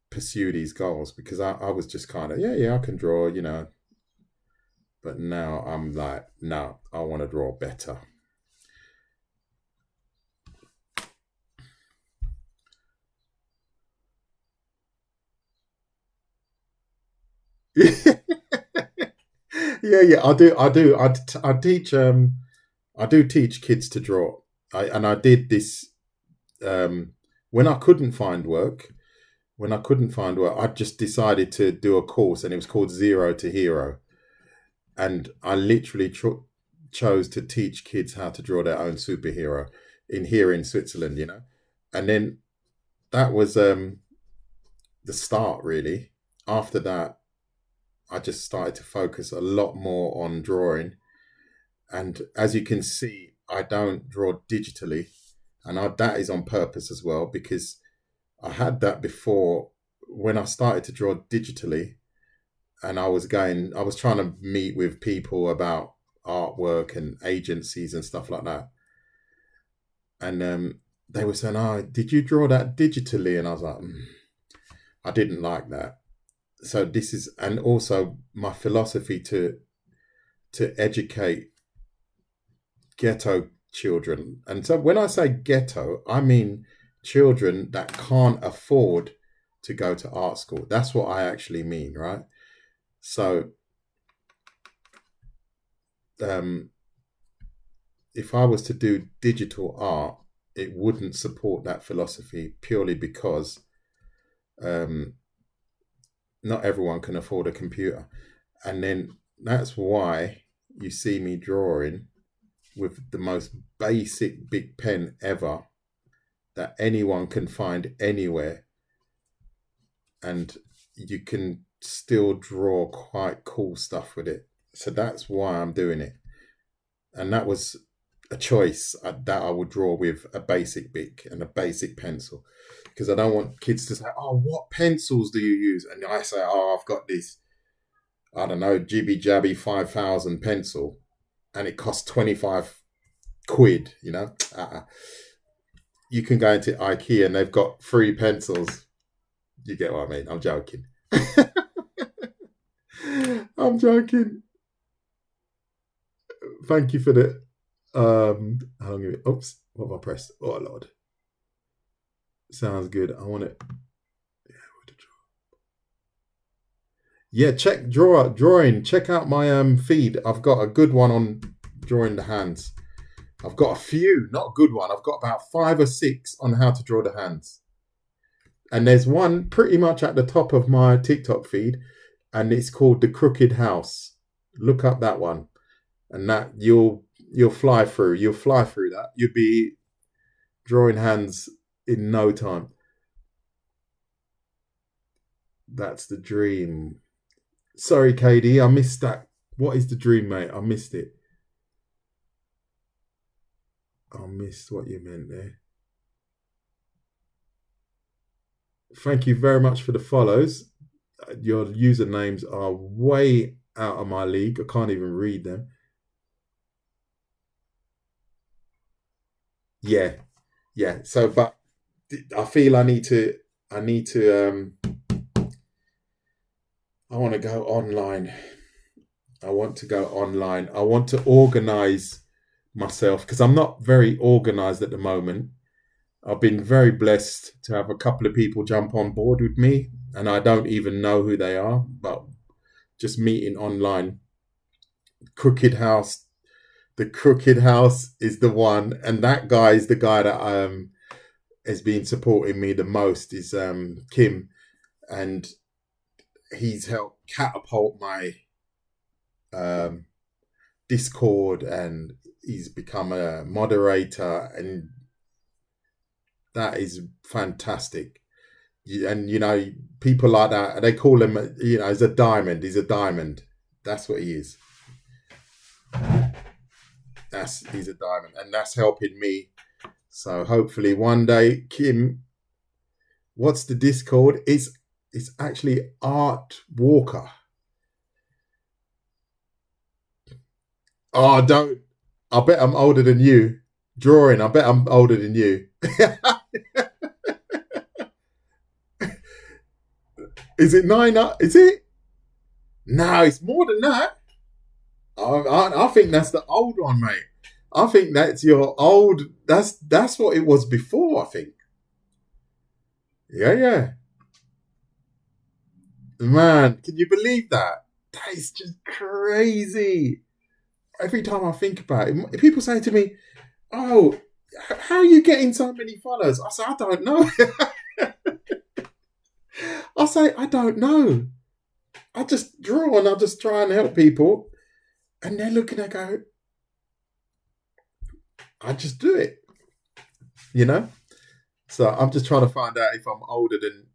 pursue these goals, because I was just kind of, I can draw, But now I'm like, no, I want to draw better. Yeah. I teach. I do teach kids to draw. I did this when I couldn't find work. When I couldn't find work, I just decided to do a course, and it was called Zero to Hero. And I literally chose to teach kids how to draw their own superhero here in Switzerland, And then that was the start, really. After that, I just started to focus a lot more on drawing. And as you can see, I don't draw digitally. And that is on purpose as well, because I had that before. When I started to draw digitally, and I was trying to meet with people about artwork and agencies and stuff like that. And they were saying, "Oh, did you draw that digitally?" And I was like, I didn't like that. So this is, and also my philosophy to educate ghetto children. And so when I say ghetto, I mean children that can't afford to go to art school. That's what I actually mean, right? So if I was to do digital art, it wouldn't support that philosophy, purely because not everyone can afford a computer. And then that's why you see me drawing with the most basic big pen ever that anyone can find anywhere. And you can still draw quite cool stuff with it. So that's why I'm doing it. And that was a choice that I would draw with a basic Bic and a basic pencil, because I don't want kids to say, "Oh, what pencils do you use?" And I say, "Oh, I've got this, I don't know, Jibby Jabby 5000 pencil, and it costs 25 quid." You can go into IKEA and they've got free pencils. You get what I mean? I'm joking. I'm joking. Thank you for the How long? Oops, what have I pressed? Oh Lord, sounds good. I want it. Yeah, check drawing. Check out my feed. I've got a good one on drawing the hands. I've got a few, not a good one. I've got about 5 or 6 on how to draw the hands. And there's one pretty much at the top of my TikTok feed, and it's called The Crooked House. Look up that one. And that you'll fly through. You'll fly through that. You'll be drawing hands in no time. That's the dream. Sorry, KD, I missed that. What is the dream, mate? I missed it. I missed what you meant there. Thank you very much for the follows. Your usernames are way out of my league. I can't even read them. Yeah. So, but I feel I need to. I want to go online. I want to organize myself because I'm not very organized at the moment. I've been very blessed to have a couple of people jump on board with me, and I don't even know who they are, but just meeting online. Crooked House. The Crooked House is the one, and that guy is the guy that has been supporting me the most. Is Kim, and he's helped catapult my Discord, and he's become a moderator, and that is fantastic. And people like that, they call him, he's a diamond. He's a diamond. That's what he is. He's a diamond, and that's helping me. So hopefully one day, Kim, what's the Discord? It's actually Art Walker. Oh, don't. I bet I'm older than you. Drawing, I bet I'm older than you. Is it 9? Is it? No, it's more than that. I think that's the old one, mate. I think that's your old. That's what it was before, I think. Yeah. Man, can you believe that? That is just crazy. Every time I think about it, people say to me, "Oh, how are you getting so many followers?" I say, "I don't know." I say, "I don't know. I just draw and I just try and help people." And they're looking and go, "I just do it." So I'm just trying to find out if I'm older than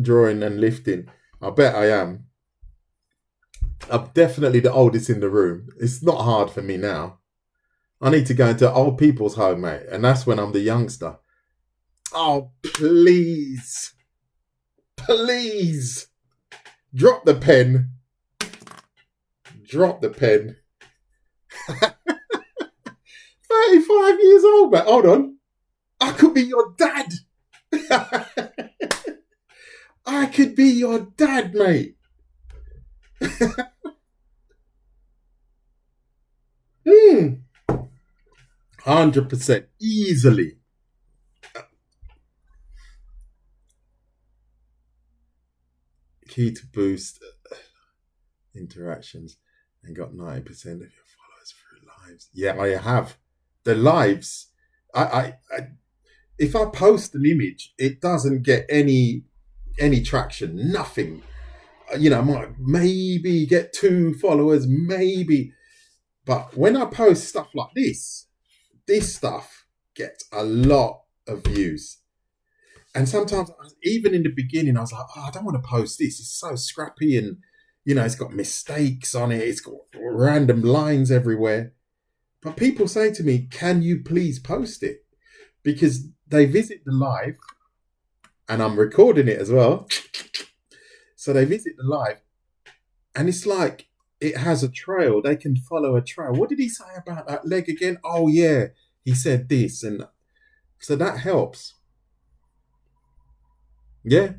drawing and lifting. I bet I am. I'm definitely the oldest in the room. It's not hard for me now. I need to go into old people's home, mate, and that's when I'm the youngster. Oh, please. Please. Drop the pen. Drop the pen. 35 years old, mate. Hold on. I could be your dad. I could be your dad, mate. 100% easily. Key to boost interactions and got 90% of your followers through lives. Yeah, I have. The lives, I if I post an image, it doesn't get any traction, nothing. I might maybe get 2 followers, maybe. But when I post stuff like this stuff gets a lot of views. And sometimes, even in the beginning, I was like, I don't want to post this. It's so scrappy and, it's got mistakes on it. It's got random lines everywhere. But people say to me, can you please post it? Because they visit the live, and I'm recording it as well. So they visit the live, and it's like it has a trail. They can follow a trail. What did he say about that leg again? Oh, yeah, he said this. And so that helps. Yeah,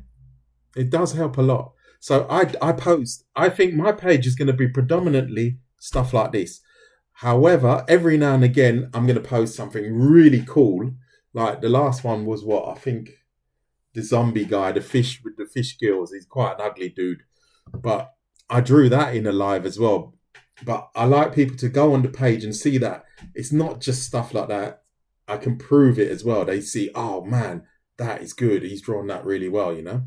it does help a lot. So I post. I think my page is going to be predominantly stuff like this. However, every now and again, I'm going to post something really cool. Like the last one was what I think the zombie guy, the fish with the fish gills. He's quite an ugly dude, but I drew that in a live as well. But I like people to go on the page and see that it's not just stuff like that. I can prove it as well. They see, oh man, that is good. He's drawn that really well, you know?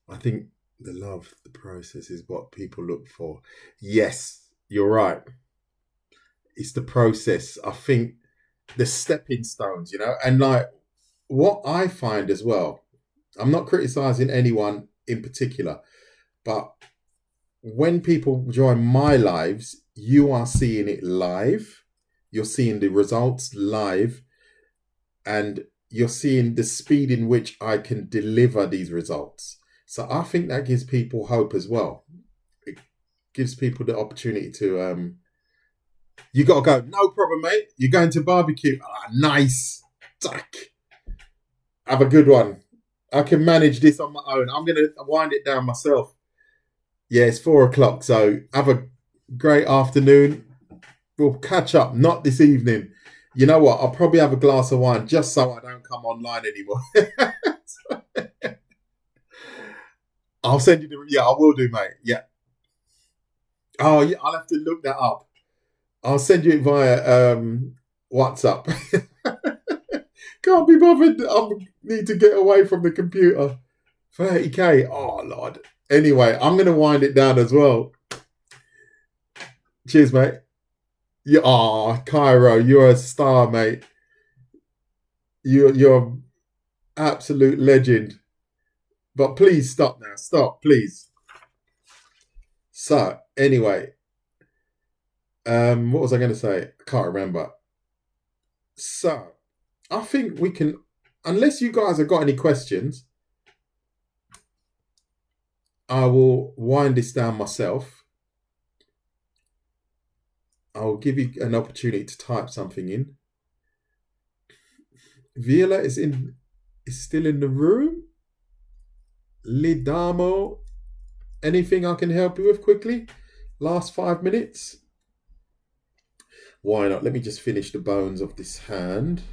I think the love, the process is what people look for. Yes, you're right. It's the process. I think the stepping stones, you know? And like what I find as well, I'm not criticizing anyone in particular, but when people join my lives, you are seeing it live. You're seeing the results live, and you're seeing the speed in which I can deliver these results. So I think that gives people hope as well. It gives people the opportunity to, you got to go, no problem, mate. You're going to barbecue. Ah, nice. Tack. Have a good one. I can manage this on my own. I'm going to wind it down myself. Yeah, it's 4 o'clock. So have a great afternoon. We'll catch up, not this evening. You know what? I'll probably have a glass of wine just so I don't come online anymore. I'll send you the. Yeah, I will do, mate. Yeah. Oh, yeah. I'll have to look that up. I'll send you it via WhatsApp. Can't be bothered. I need to get away from the computer. 30k. Oh, Lord. Anyway, I'm going to wind it down as well. Cheers, mate. Yeah, oh, Cairo, you're a star, mate. You're an absolute legend. But please stop now. Stop, please. So, anyway, what was I going to say? I can't remember. So, I think we can, unless you guys have got any questions, I will wind this down myself. I'll give you an opportunity to type something in. Viola is still in the room. Lidamo, anything I can help you with quickly? Last 5 minutes? Why not? Let me just finish the bones of this hand.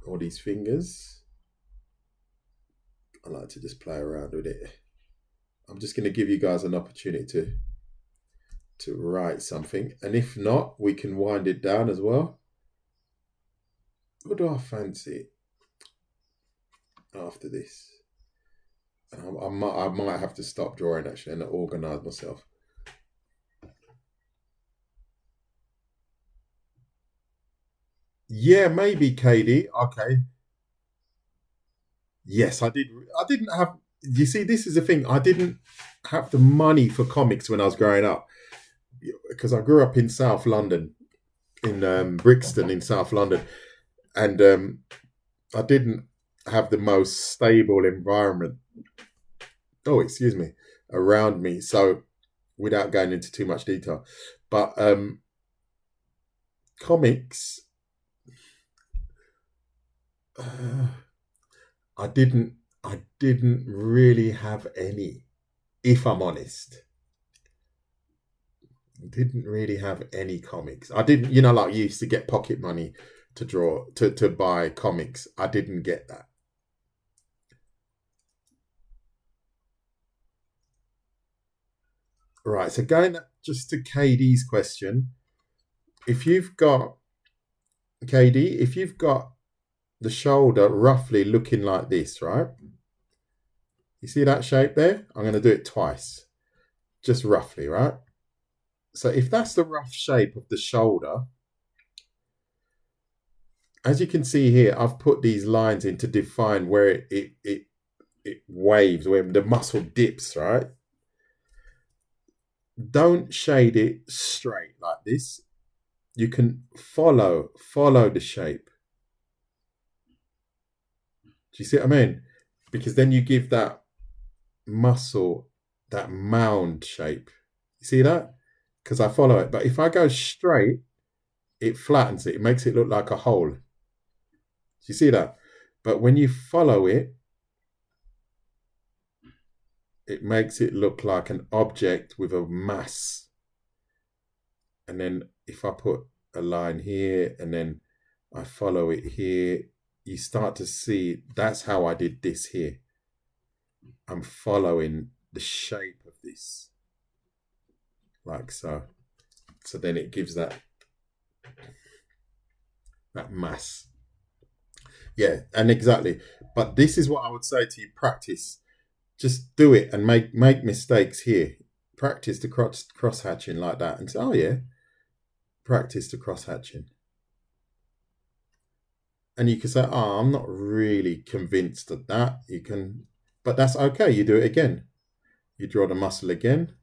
Or these fingers. I like to just play around with it. I'm just going to give you guys an opportunity to write something. And if not, we can wind it down as well. What do I fancy after this? I might have to stop drawing actually and organise myself. Yeah, maybe KD. Okay. Yes, I did. I didn't have. You see, this is the thing. I didn't have the money for comics when I was growing up because I grew up in South London, in Brixton, in South London, and I didn't have the most stable environment. Oh, excuse me, around me. So, without going into too much detail, but comics. I didn't really have any, if I'm honest. Didn't really have any comics. I didn't, like you used to get pocket money to draw to buy comics. I didn't get that. Right, so going just to KD's question, if you've got the shoulder roughly looking like this, right? You see that shape there? I'm going to do it twice, just roughly, right? So if that's the rough shape of the shoulder, as you can see here, I've put these lines in to define where it waves, where the muscle dips, right? Don't shade it straight like this. You can follow the shape. Do you see what I mean? Because then you give that muscle that mound shape. You see that? Because I follow it. But if I go straight, it flattens it. It makes it look like a hole. Do you see that? But when you follow it, it makes it look like an object with a mass. And then if I put a line here and then I follow it here, you start to see that's how I did this here. I'm following the shape of this, like so. So then it gives that mass. Yeah, and exactly. But this is what I would say to you: practice. Just do it and make mistakes here. Practice the cross hatching like that, and say, oh yeah, practice the cross hatching. And you can say, oh, I'm not really convinced of that. You can, but that's okay. You do it again. You draw the muscle again.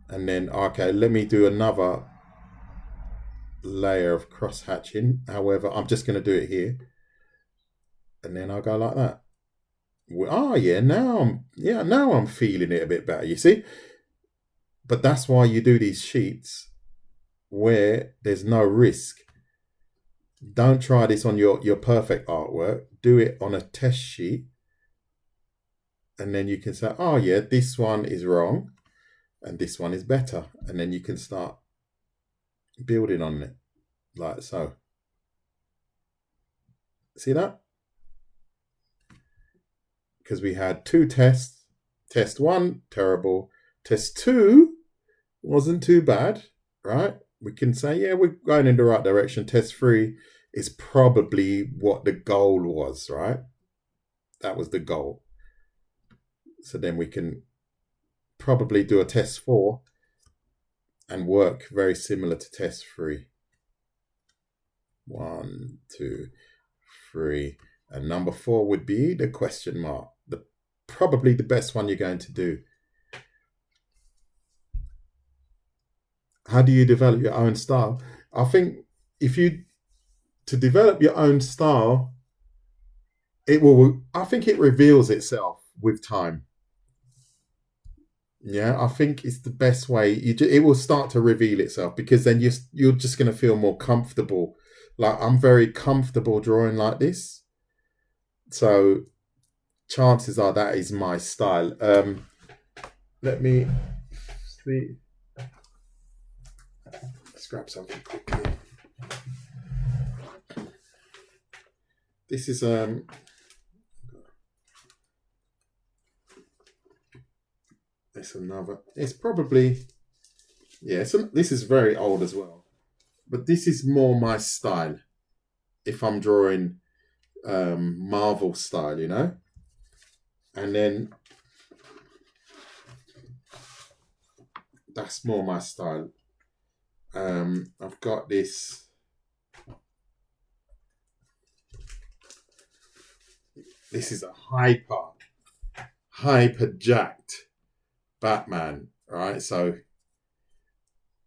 And then, okay, let me do another layer of cross hatching. However, I'm just going to do it here. And then I'll go like that. Oh yeah, now I'm feeling it a bit better, you see? But that's why you do these sheets where there's no risk. Don't try this on your perfect artwork. Do it on a test sheet. And then you can say, oh yeah, this one is wrong and this one is better. And then you can start building on it like so. See that? Because we had 2 tests. Test 1, terrible. Test 2 wasn't too bad, right? We can say, yeah, we're going in the right direction. Test 3 is probably what the goal was, right? That was the goal. So then we can probably do a test 4 and work very similar to test 3. 1, 2, 3. And number 4 would be the question mark. Probably the best one you're going to do. How do you develop your own style? I think to develop your own style, I think it reveals itself with time. Yeah, I think it's the best way. It will start to reveal itself, because then you're just going to feel more comfortable. Like, I'm very comfortable drawing like this. So chances are that is my style. Let me see. Let's grab something quickly. This is it's another. It's probably, yeah. This is very old as well, but this is more my style. If I'm drawing Marvel style, you know. And then that's more my style. I've got this. This is a hyper jacked Batman, right? So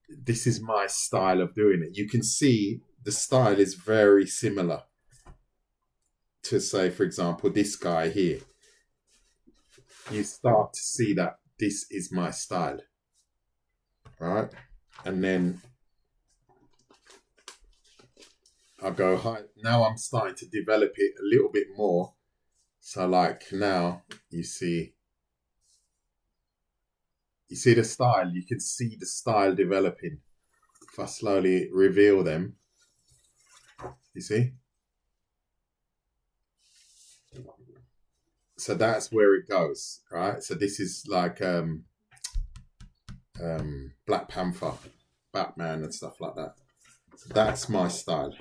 this is my style of doing it. You can see the style is very similar to, say, for example, this guy here. You start to see that this is my style, right? And then I'll go high. Now I'm starting to develop it a little bit more. So like now you see the style. You can see the style developing. If I slowly reveal them, you see? So that's where it goes, right? So this is like Black Panther, Batman and stuff like that. So that's my style.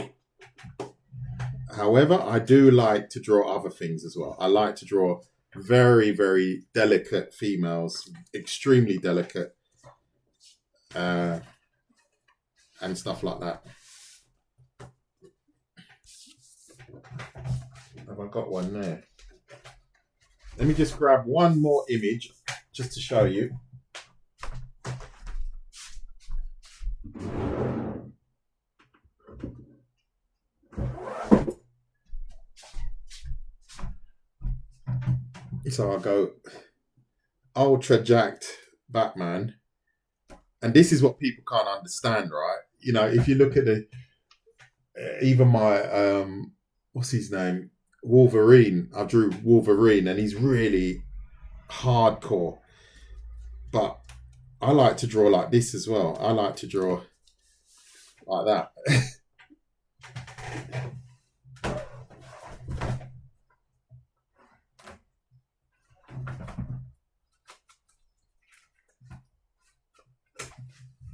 However, I do like to draw other things as well. I like to draw very, very delicate females, extremely delicate, and stuff like that. Have I got one there? Let me just grab one more image just to show you. So I'll go ultra jacked Batman. And this is what people can't understand, right? You know, if you look at even my, what's his name? Wolverine. I drew Wolverine and he's really hardcore. But I like to draw like this as well. I like to draw like that.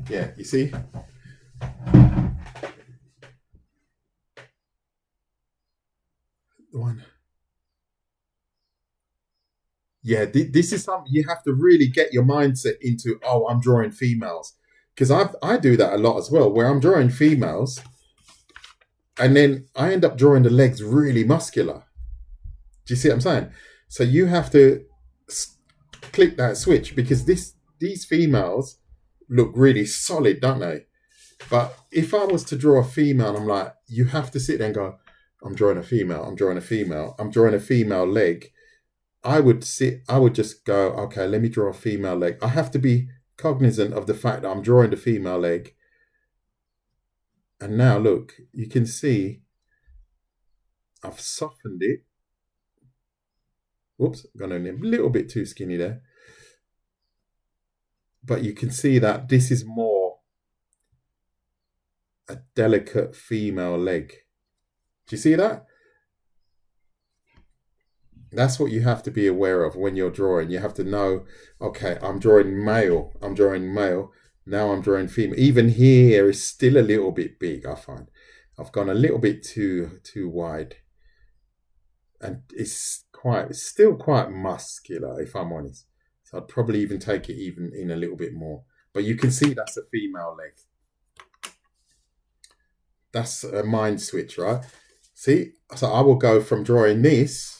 Yeah, you see? One. Yeah, this is something you have to really get your mindset into. Oh, I'm drawing females. Because I do that a lot as well, where I'm drawing females and then I end up drawing the legs really muscular. Do you see what I'm saying? So you have to click that switch because these females look really solid, don't they? But if I was to draw a female, I'm like, you have to sit there and go, I'm drawing a female, I'm drawing a female, I'm drawing a female leg. I would just go, okay, let me draw a female leg. I have to be cognizant of the fact that I'm drawing the female leg. And now look, you can see I've softened it. Whoops, gone in a little bit too skinny there. But you can see that this is more a delicate female leg. Do you see that? That's what you have to be aware of when you're drawing. You have to know, okay, I'm drawing male. I'm drawing male. Now I'm drawing female. Even here is still a little bit big, I find. I've gone a little bit too wide. And it's still quite muscular, if I'm honest. So I'd probably even take it even in a little bit more. But you can see that's a female leg. That's a mind switch, right? See? So I will go from drawing this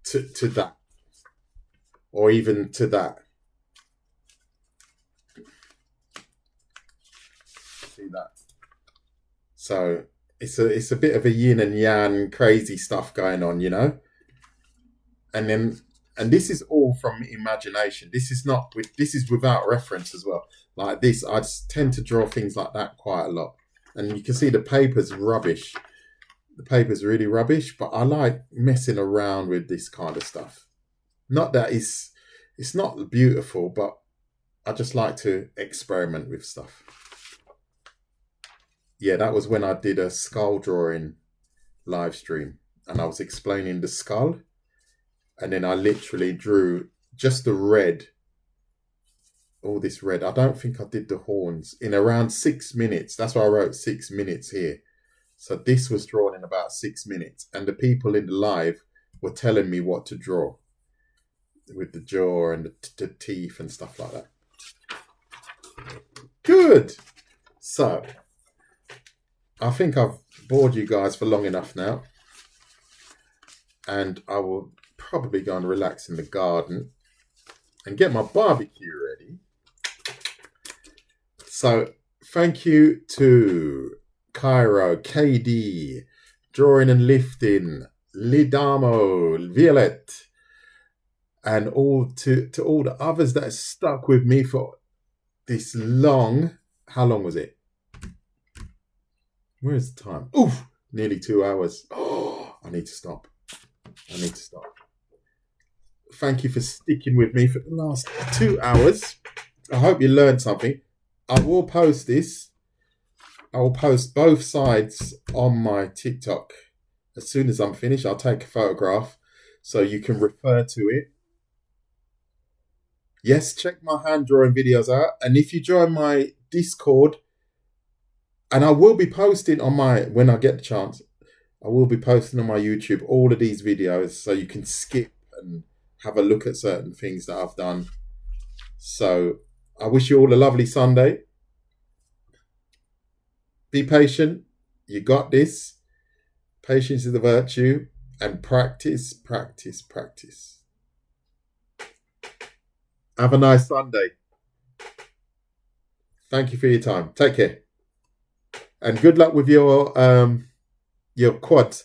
to that, or even to that. See that? So it's a bit of a yin and yang crazy stuff going on, you know. And this is all from imagination. This is without reference as well. Like this, I tend to draw things like that quite a lot. And you can see the paper's rubbish. The paper's really rubbish, but I like messing around with this kind of stuff. Not that it's not beautiful, but I just like to experiment with stuff. Yeah, that was when I did a skull drawing live stream and I was explaining the skull. And then I literally drew just the red, all this red. I don't think I did the horns in around 6 minutes. That's why I wrote 6 minutes here. So this was drawn in about 6 minutes. And the people in the live were telling me what to draw with the jaw and the teeth and stuff like that. Good. So I think I've bored you guys for long enough now. And I will probably go and relax in the garden and get my barbecue ready. So thank you to Cairo, KD, Drawing and Lifting, Lidamo, Violet, and all to all the others that have stuck with me for this long. How long was it? Where's the time? Oof, nearly 2 hours. Oh, I need to stop. Thank you for sticking with me for the last 2 hours. I hope you learned something. I will post this. I will post both sides on my TikTok. As soon as I'm finished, I'll take a photograph so you can refer to it. Yes, check my hand drawing videos out. And if you join my Discord, and I will be posting on when I get the chance, I will be posting on my YouTube all of these videos so you can skip and have a look at certain things that I've done. So I wish you all a lovely Sunday. Be patient. You got this. Patience is the virtue. And practice, practice, practice. Have a nice Sunday. Thank you for your time. Take care. And good luck with your quads.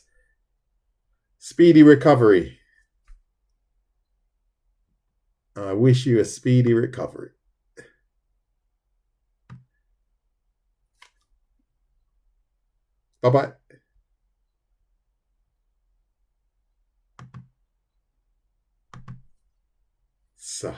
Speedy recovery. I wish you a speedy recovery. Bye-bye. So